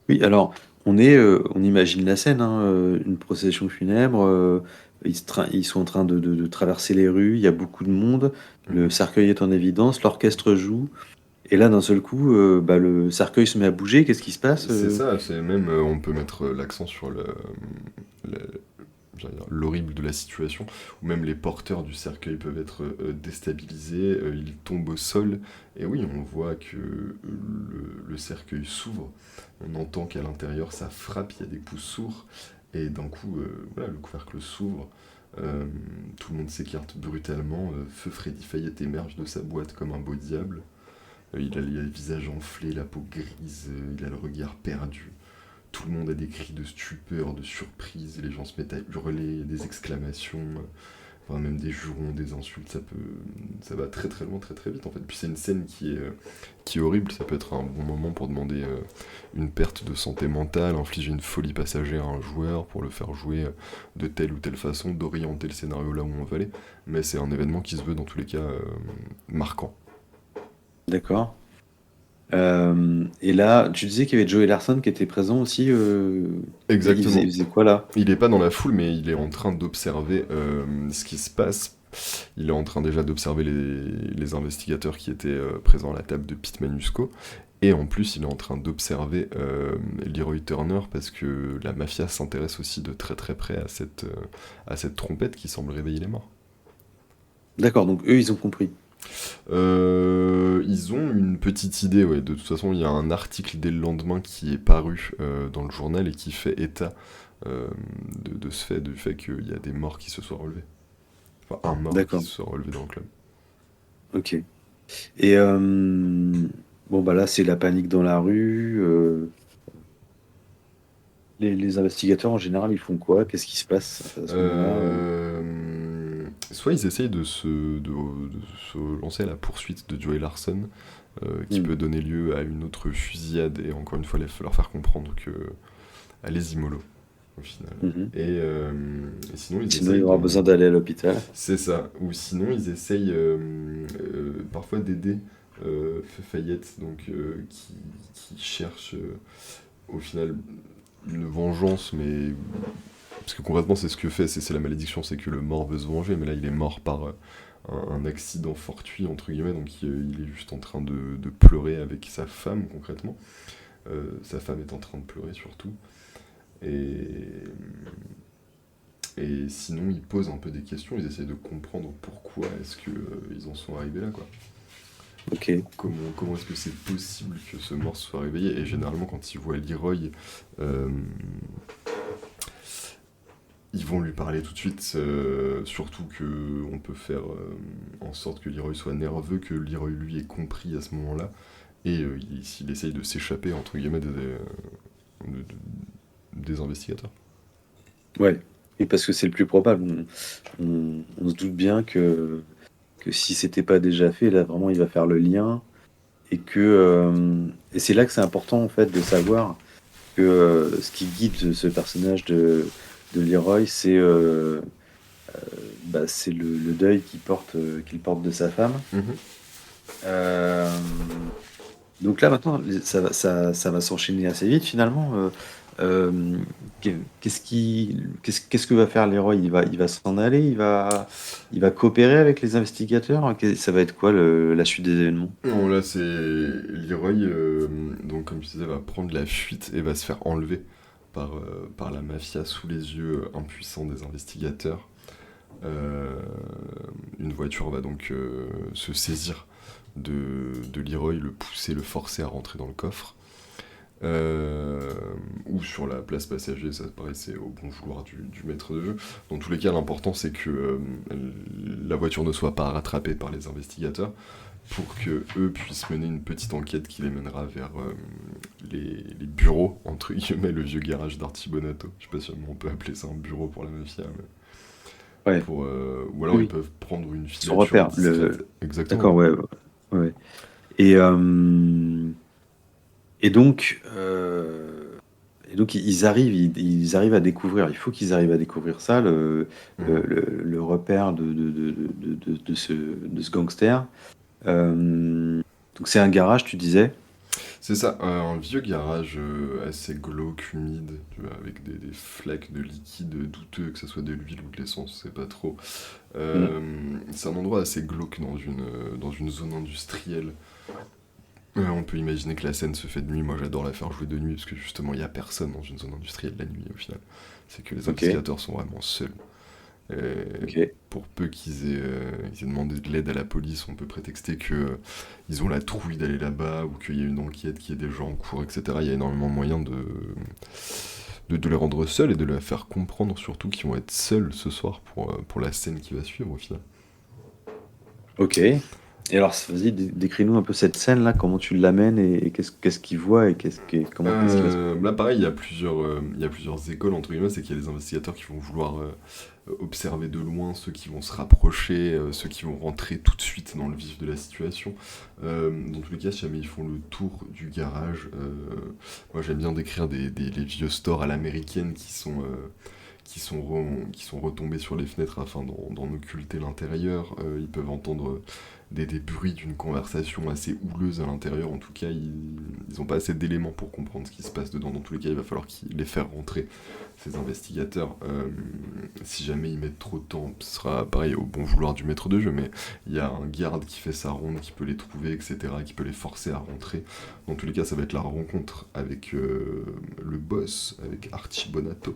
Oui, alors on imagine la scène, hein, une procession funèbre. Ils sont en train de traverser les rues. Il y a beaucoup de monde. Le Mhm. cercueil est en évidence. L'orchestre joue. Et là, d'un seul coup, bah, le cercueil se met à bouger. Qu'est-ce qui se passe? C'est ça, c'est même, on peut mettre l'accent sur le- j'allais dire, l'horrible de la situation, où même les porteurs du cercueil peuvent être déstabilisés, ils tombent au sol, et oui, on voit que le cercueil s'ouvre, on entend qu'à l'intérieur ça frappe, il y a des coups sourds, et d'un coup, voilà, le couvercle s'ouvre, euh, tout le monde s'écarte brutalement, Feu Freddy Fayette émerge de sa boîte comme un beau diable, il a le visage enflé, la peau grise, il a le regard perdu. Tout le monde a des cris de stupeur, de surprise, les gens se mettent à hurler, des exclamations, enfin même des jurons, des insultes, ça va très très loin, très très vite en fait. Puis c'est une scène qui est horrible, ça peut être un bon moment pour demander une perte de santé mentale, infliger une folie passagère à un joueur pour le faire jouer de telle ou telle façon, d'orienter le scénario là où on veut aller. Mais c'est un événement qui se veut dans tous les cas marquant. D'accord. Et là, tu disais qu'il y avait Joey Larson qui était présent aussi. Il Exactement. faisait quoi là? Il est pas dans la foule, mais il est en train d'observer ce qui se passe. Il est en train déjà d'observer les investigateurs qui étaient présents à la table de Pete Manusco. Et en plus, il est en train d'observer Leroy Turner parce que la mafia s'intéresse aussi de très très près à cette trompette qui semble réveiller les morts. D'accord, donc eux, ils ont compris. Ils ont une petite idée, ouais. De toute façon, il y a un article dès le lendemain qui est paru dans le journal et qui fait état de ce fait, du fait qu'il y a des morts qui se soient relevés. Enfin, un mort qui D'accord, se soit relevé dans le club. ok. Et bon, bah là, c'est la panique dans la rue. Les investigateurs, en général, ils font quoi? Qu'est-ce qui se passe à ce moment-là? Soit ils essayent de se lancer à la poursuite de Joey Larson, qui Hmm. peut donner lieu à une autre fusillade, et encore une fois, leur faire comprendre que allez-y mollo, au final. Mhm. Et sinon, ils Sinon, il y essayent aura de. besoin d'aller à l'hôpital. C'est ça. Ou sinon, ils essayent parfois d'aider Fayette, donc qui cherche au final une vengeance, mais parce que concrètement, c'est ce que fait, c'est la malédiction, c'est que le mort veut se venger, mais là, il est mort par un accident fortuit, entre guillemets, donc il est juste en train de pleurer avec sa femme, concrètement. Sa femme est en train de pleurer surtout. Et, et sinon, ils posent un peu des questions, ils essayent de comprendre pourquoi est-ce que ils en sont arrivés là, quoi. Ok. Comment est-ce que c'est possible que ce mort soit réveillé? Et généralement, quand ils voient Leroy, euh, ils vont lui parler tout de suite, surtout que on peut faire en sorte que Leroy soit nerveux, que Leroy lui ait compris à ce moment-là, et il essaye de s'échapper, entre guillemets, de- des investigateurs. Ouais. Et parce que c'est le plus probable. On se doute bien que si c'était pas déjà fait, là vraiment il va faire le lien et c'est là que c'est important en fait de savoir que ce qui guide ce personnage de Leroy, c'est le deuil qu'il porte de sa femme. Mhm. Euh, donc là maintenant, ça va s'enchaîner assez vite finalement. Euh, qu'est-ce que va faire Leroy? Il va s'en aller, il va coopérer avec les investigateurs. Ça va être quoi la suite des événements? Bon, là, c'est Leroy, donc comme je disais, va prendre la fuite et va se faire enlever par la mafia sous les yeux impuissants des investigateurs. Euh, une voiture va donc se saisir de Leroy, le pousser, le forcer à rentrer dans le coffre. Ou sur la place passager, ça paraissait au bon vouloir du maître de jeu. Dans tous les cas, l'important c'est que la voiture ne soit pas rattrapée par les investigateurs pour que eux puissent mener une petite enquête qui les mènera vers les bureaux, entre guillemets, le vieux garage d'Arty Bonato. Je sais pas si on peut appeler ça un bureau pour la mafia, mais Ouais, ou alors ils oui, peuvent prendre une son filature repère. discrète. Exactement. D'accord, ouais, ouais, ouais. Et, euh, et donc, euh, et donc ils arrivent à découvrir. Il faut qu'ils arrivent à découvrir ça, Mhm. le repère de ce gangster. Donc c'est un garage, tu disais. C'est ça, un vieux garage assez glauque, humide, tu vois, avec des flaques de liquide douteux, que ce soit de l'huile ou de l'essence, c'est pas trop. Mm. Euh, c'est un endroit assez glauque dans une zone industrielle. On peut imaginer que la scène se fait de nuit, moi j'adore la faire jouer de nuit, parce que justement il y a personne dans une zone industrielle la nuit au final. C'est que les Ok, investigateurs sont vraiment seuls. Et ok, pour peu ils aient demandé de l'aide à la police, on peut prétexter que ils ont la trouille d'aller là-bas ou qu'il y a une enquête, qu'il y a des gens en cours, etc. Il y a énormément de moyens de les rendre seuls et de leur faire comprendre surtout qu'ils vont être seuls ce soir pour la scène qui va suivre au final. ok. Et alors, vas-y, décris-nous un peu cette scène-là, comment tu l'amènes et qu'est-ce qu'il voit et qu'est-ce qu'il va se passer. Là, pareil, il y a plusieurs écoles, entre guillemets, c'est qu'il y a les investigateurs qui vont vouloir observer de loin, ceux qui vont se rapprocher, ceux qui vont rentrer tout de suite dans le vif de la situation. Dans tous les cas, si jamais ils font le tour du garage, moi j'aime bien décrire les vieux stores à l'américaine qui sont retombés sur les fenêtres afin d'en occulter l'intérieur. Ils peuvent entendre des bruits d'une conversation assez houleuse à l'intérieur. En tout cas, ils ont pas assez d'éléments pour comprendre ce qui se passe dedans. Dans tous les cas, il va falloir les faire rentrer, ces investigateurs. Si jamais ils mettent trop de temps, ce sera pareil au bon vouloir du maître de jeu, mais il y a un garde qui fait sa ronde, qui peut les trouver, etc., qui peut les forcer à rentrer. Dans tous les cas, ça va être la rencontre avec le boss, avec Archie Bonato.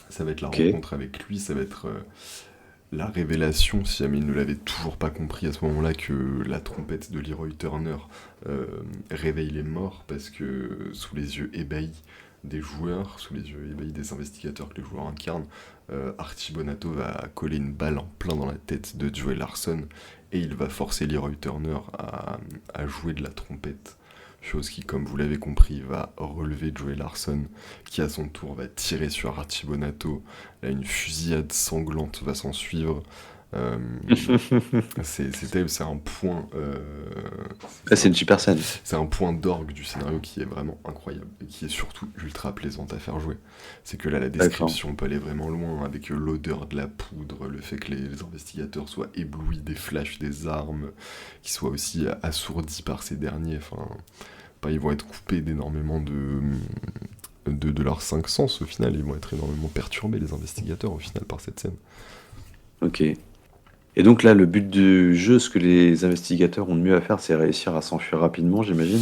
Ça va être la Ok, rencontre avec lui, ça va être la révélation, si jamais il ne l'avait toujours pas compris à ce moment-là, que la trompette de Leroy Turner réveille les morts, parce que sous les yeux ébahis des joueurs, sous les yeux ébahis des investigateurs que les joueurs incarnent, Archie Bonato va coller une balle en plein dans la tête de Joey Larson, et il va forcer Leroy Turner à jouer de la trompette. Chose qui, comme vous l'avez compris, va relever Joey Larson, qui à son tour va tirer sur Archie Bonato. Là, une fusillade sanglante va s'en suivre. Euh, c'est terrible, c'est un point. ah, c'est une super scène. C'est un point d'orgue du scénario qui est vraiment incroyable et qui est surtout ultra plaisante à faire jouer. C'est que là, la D'accord. description peut aller vraiment loin avec l'odeur de la poudre, le fait que les investigateurs soient éblouis des flashs des armes, qu'ils soient aussi assourdis par ces derniers. Enfin, bah, ils vont être coupés d'énormément de leurs cinq sens au final. Ils vont être énormément perturbés, les investigateurs, au final, par cette scène. Ok. Et donc là, le but du jeu, ce que les investigateurs ont de mieux à faire, c'est réussir à s'enfuir rapidement, j'imagine.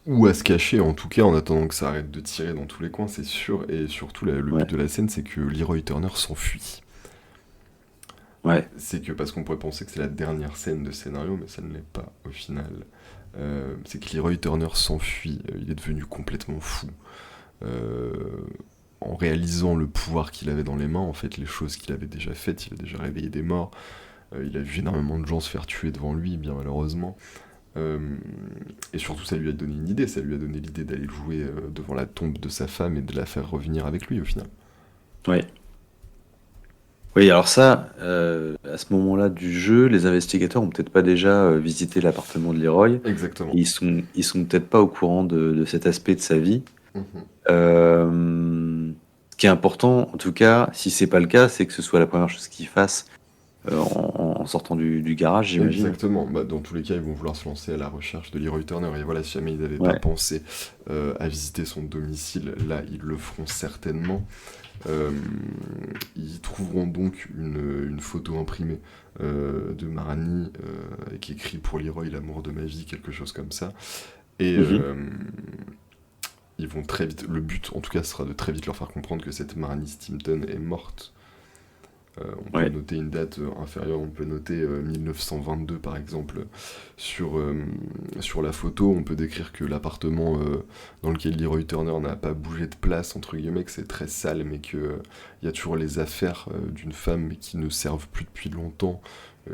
Ou à se cacher, en tout cas, en attendant que ça arrête de tirer dans tous les coins, c'est sûr. Et surtout, le but Ouais. de la scène, c'est que Leroy Turner s'enfuit. Ouais. C'est que, parce qu'on pourrait penser que c'est la dernière scène de scénario, mais ça ne l'est pas au final. C'est que Leroy Turner s'enfuit, il est devenu complètement fou. Euh, En réalisant le pouvoir qu'il avait dans les mains, en fait, les choses qu'il avait déjà faites, il a déjà réveillé des morts, il a vu énormément de gens se faire tuer devant lui, bien malheureusement. Euh, et surtout, ça lui a donné une idée, ça lui a donné l'idée d'aller jouer devant la tombe de sa femme et de la faire revenir avec lui au final. Ouais. Oui, alors ça, à ce moment-là du jeu, les investigateurs ont peut-être pas déjà visité l'appartement de Leroy. Exactement. Ils sont peut-être pas au courant de cet aspect de sa vie. Mhm. Ce qui est important, en tout cas, si c'est pas le cas, c'est que ce soit la première chose qu'ils fassent en sortant du garage, j'imagine. Exactement. Bah, dans tous les cas, ils vont vouloir se lancer à la recherche de Leroy Turner. Et voilà, si jamais ils n'avaient pas Ouais. pensé à visiter son domicile, là, ils le feront certainement. Euh, Ils trouveront donc une photo imprimée de Marnie qui écrit pour Leroy l'amour de ma vie, quelque chose comme ça. Et Mhm. ils vont très vite. Le but, en tout cas, sera de très vite leur faire comprendre que cette Marnie Stimpton est morte. On peut Ouais. noter une date inférieure, on peut noter 1922 par exemple sur la photo. On peut décrire que l'appartement dans lequel Leroy Turner n'a pas bougé de place, entre guillemets, que c'est très sale, mais qu'il y a toujours les affaires d'une femme mais qui ne servent plus depuis longtemps,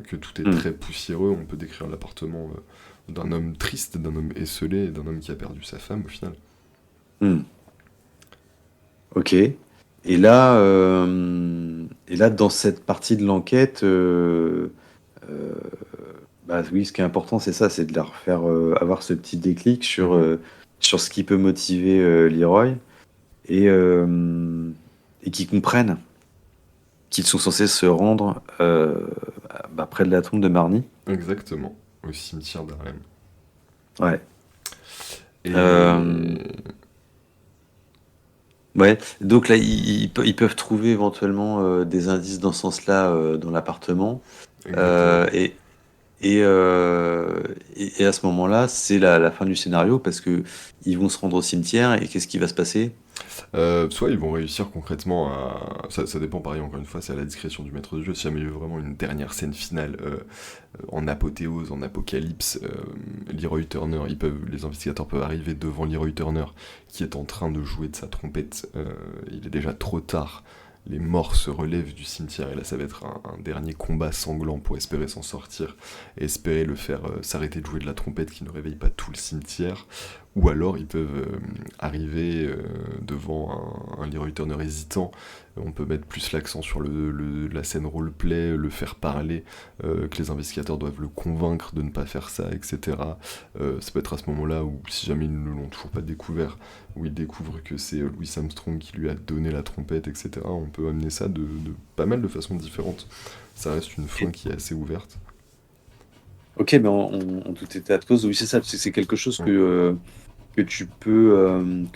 que tout est Mm. très poussiéreux. On peut décrire l'appartement d'un homme triste, d'un homme esseulé, et d'un homme qui a perdu sa femme au final. Mm. Ok. Et là, dans cette partie de l'enquête, euh, bah oui, ce qui est important, c'est ça, c'est de leur faire avoir ce petit déclic Mhm. sur ce qui peut motiver Leroy et qu'ils comprennent qu'ils sont censés se rendre près de la tombe de Marnie. Exactement, au cimetière d'Harlem. Ouais. Euh, Et ouais. Donc là, ils peuvent trouver éventuellement des indices dans ce sens-là dans l'appartement. exactement. Euh, et, et à ce moment-là, c'est la fin du scénario parce que ils vont se rendre au cimetière et qu'est-ce qui va se passer? Soit ils vont réussir concrètement à. Ça dépend, pareil, encore une fois, c'est à la discrétion du maître de jeu. Si jamais il y a vraiment une dernière scène finale en apothéose, en apocalypse, Leroy Turner, les investigateurs peuvent arriver devant Leroy Turner qui est en train de jouer de sa trompette. Il est déjà trop tard. Les morts se relèvent du cimetière et là ça va être un dernier combat sanglant pour espérer s'en sortir et espérer le faire s'arrêter de jouer de la trompette qui ne réveille pas tout le cimetière. Ou alors ils peuvent arriver devant un Leroy Turner hésitant. On peut mettre plus l'accent sur la scène roleplay, le faire parler, que les investigateurs doivent le convaincre de ne pas faire ça, etc. Ça peut être à ce moment-là où, si jamais ils ne l'ont toujours pas découvert, où ils découvrent que c'est Louis Armstrong qui lui a donné la trompette, etc. On peut amener ça de pas mal de façons différentes. Ça reste une fin qui est assez ouverte. Ok, mais en tout état de cause, oui, c'est ça. C'est quelque chose Mm. que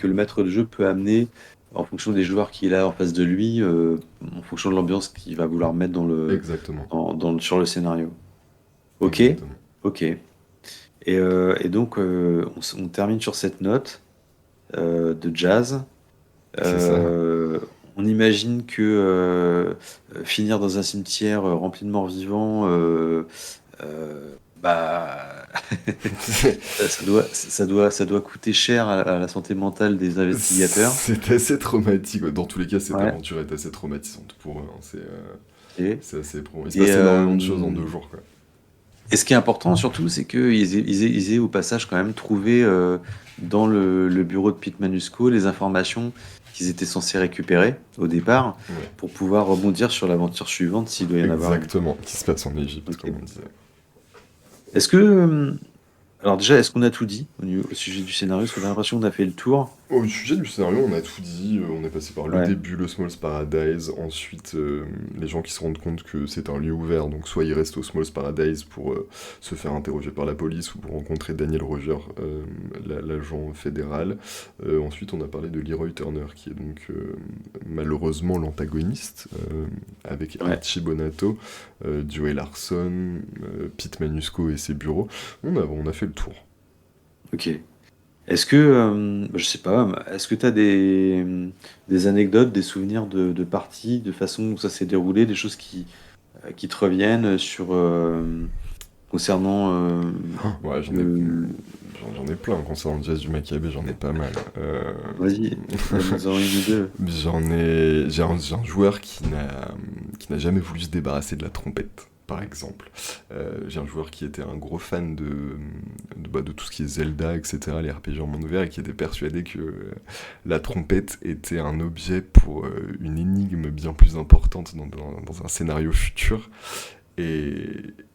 le maître de jeu peut amener en fonction des joueurs qu'il a en face de lui, en fonction de l'ambiance qu'il va vouloir mettre Exactement. sur le scénario. Ok, Exactement. ok. Et donc, on termine sur cette note de jazz. C'est ça. Euh, on imagine que finir dans un cimetière rempli de morts vivants, bah, ça doit coûter cher à la santé mentale des investigateurs. C'est assez traumatique. Ouais. Dans tous les cas, cette Ouais. aventure est assez traumatisante pour eux. Hein. Et, C'est assez éprouvant. Il se et, passe énormément de choses en euh, 2 jours, quoi. et ce qui est important surtout, c'est qu'ils aient au passage quand même trouvé dans le bureau de Pete Manusco les informations qu'ils étaient censés récupérer au départ Ouais, pour pouvoir rebondir sur l'aventure suivante s'il doit y en avoir une. exactement. Qui se passe en Égypte, Ok. comme on disait. Est-ce que, alors déjà, est-ce qu'on a tout dit au sujet du scénario? Est-ce qu'on a l'impression qu'on a fait le tour? Au sujet du scénario, on a tout dit. On est passé par le Ouais. début, le Smalls Paradise. Ensuite, les gens qui se rendent compte que c'est un lieu ouvert. Donc, soit ils restent au Smalls Paradise pour se faire interroger par la police ou pour rencontrer Daniel Roger, l'agent fédéral. Ensuite, on a parlé de Leroy Turner, qui est donc malheureusement l'antagoniste, avec Ouais. Archie Bonato, Joey Larson, Pete Manusco et ses bureaux. On a fait le tour. Ok. Est-ce que, je sais pas, est-ce que tu as des anecdotes, des souvenirs de parties, de façon où ça s'est déroulé, des choses qui te reviennent concernant Ouais, le... j'en ai plein concernant le jazz du Maccabée, j'en ai pas mal. Vas-y, donne-nous-en une ou deux. J'ai un joueur qui n'a jamais voulu se débarrasser de la trompette. par exemple. J'ai un joueur qui était un gros fan de tout ce qui est Zelda, etc., les RPG en monde ouvert, et qui était persuadé que la trompette était un objet pour une énigme bien plus importante dans un scénario futur. Et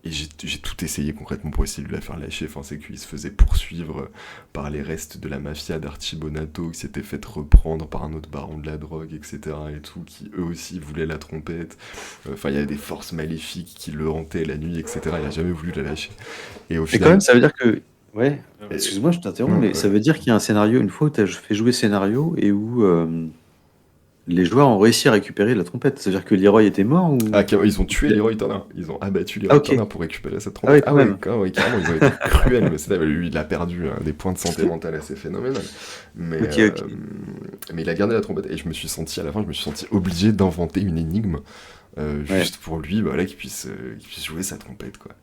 j'ai tout essayé concrètement pour essayer de la faire lâcher. Enfin, c'est qu'il se faisait poursuivre par les restes de la mafia d'Arcibonato, qui s'était fait reprendre par un autre baron de la drogue, etc. et tout, qui eux aussi voulaient la trompette. Enfin, il y avait des forces maléfiques qui le hantaient la nuit, etc. Il n'a jamais voulu la lâcher. Et au Mais quand final. même, ça veut dire que. Ouais, Et- excuse-moi, je t'interromps, Non, mais ça veut dire qu'il y a un scénario, une fois où tu as fait jouer scénario et où les joueurs ont réussi à récupérer la trompette. Ça veut dire que Leroy était mort ou. Ah, ils ont tué Leroy Turner. Ils ont abattu Ah, Leroy ok. Turner pour récupérer cette Ah ouais, trompette. quand même. Ouais, carrément, ils ont été cruels. Mais lui, il a perdu des points de santé mentale assez phénoménal. Mais, Ok, ok. mais il a gardé la trompette. Et à la fin, je me suis senti obligé d'inventer une énigme Ouais, juste pour lui, voilà, qu'il puisse jouer sa trompette, quoi.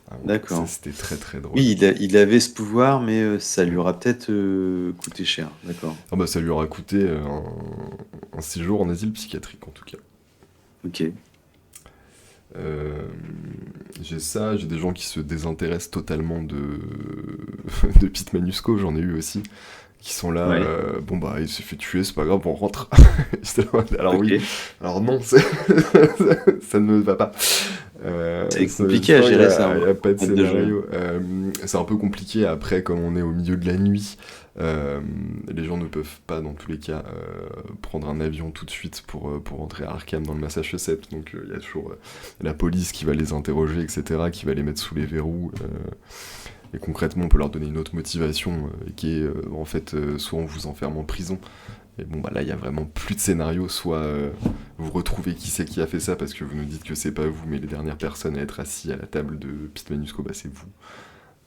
Ah, bon, ça, d'accord. c'était très très drôle. Oui, il avait ce pouvoir, mais ça lui aura peut-être coûté cher. D'accord. Ah bah, ça lui aura coûté un séjour en asile psychiatrique, en tout cas. Ok. J'ai ça, j'ai des gens qui se désintéressent totalement de Pete Manusco, j'en ai eu aussi, qui sont là, Ouais. bon bah il s'est fait tuer, c'est pas grave, on rentre. J'étais là, alors Ok. oui, alors non, ça ne me va pas. C'est compliqué à gérer ça, Il n'y a pas de en mode de jeu. scénario. C'est un peu compliqué après, comme on est au milieu de la nuit. Les gens ne peuvent pas, dans tous les cas, prendre un avion tout de suite pour rentrer à Arkham dans le Massachusetts. Donc il y a toujours la police qui va les interroger, etc., qui va les mettre sous les verrous. Et concrètement, on peut leur donner une autre motivation, qui est en fait soit on vous enferme en prison. Et bon, bah là, il y a vraiment plus de scénario. Soit vous retrouvez qui c'est qui a fait ça parce que vous nous dites que c'est pas vous, mais les dernières personnes à être assis à la table de Pete Manusco, bah c'est vous.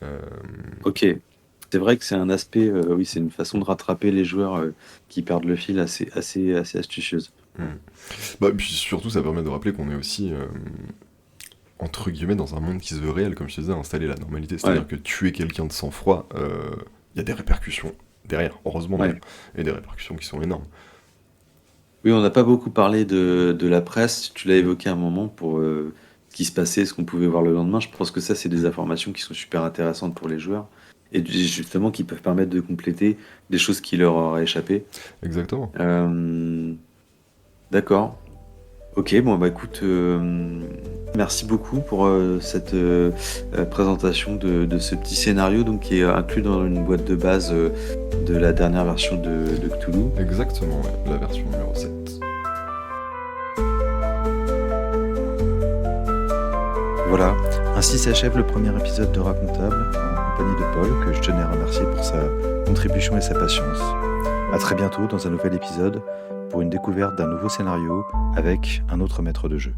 Euh, Ok. C'est vrai que c'est un aspect, oui, c'est une façon de rattraper les joueurs qui perdent le fil assez astucieuse. Bah, puis surtout, ça permet de rappeler qu'on est aussi, entre guillemets, dans un monde qui se veut réel, comme je te disais, installer la normalité. C'est-à-dire Ouais, que tuer quelqu'un de sang-froid, il y a des répercussions derrière, heureusement ouais. d'ailleurs, et des répercussions qui sont énormes. Oui, on n'a pas beaucoup parlé de la presse. Tu l'as évoqué à un moment pour ce qui se passait, ce qu'on pouvait voir le lendemain. Je pense que ça, c'est des informations qui sont super intéressantes pour les joueurs et justement qui peuvent permettre de compléter des choses qui leur auraient échappé. Exactement. D'accord. Ok, bon, bah écoute, merci beaucoup pour cette présentation de ce petit scénario donc, qui est inclus dans une boîte de base de la dernière version de Cthulhu. Exactement, ouais, la version numéro 7. Voilà, ainsi s'achève le premier épisode de Racontable, en compagnie de Paul, que je tenais à remercier pour sa contribution et sa patience. À très bientôt dans un nouvel épisode pour une découverte d'un nouveau scénario avec un autre maître de jeu.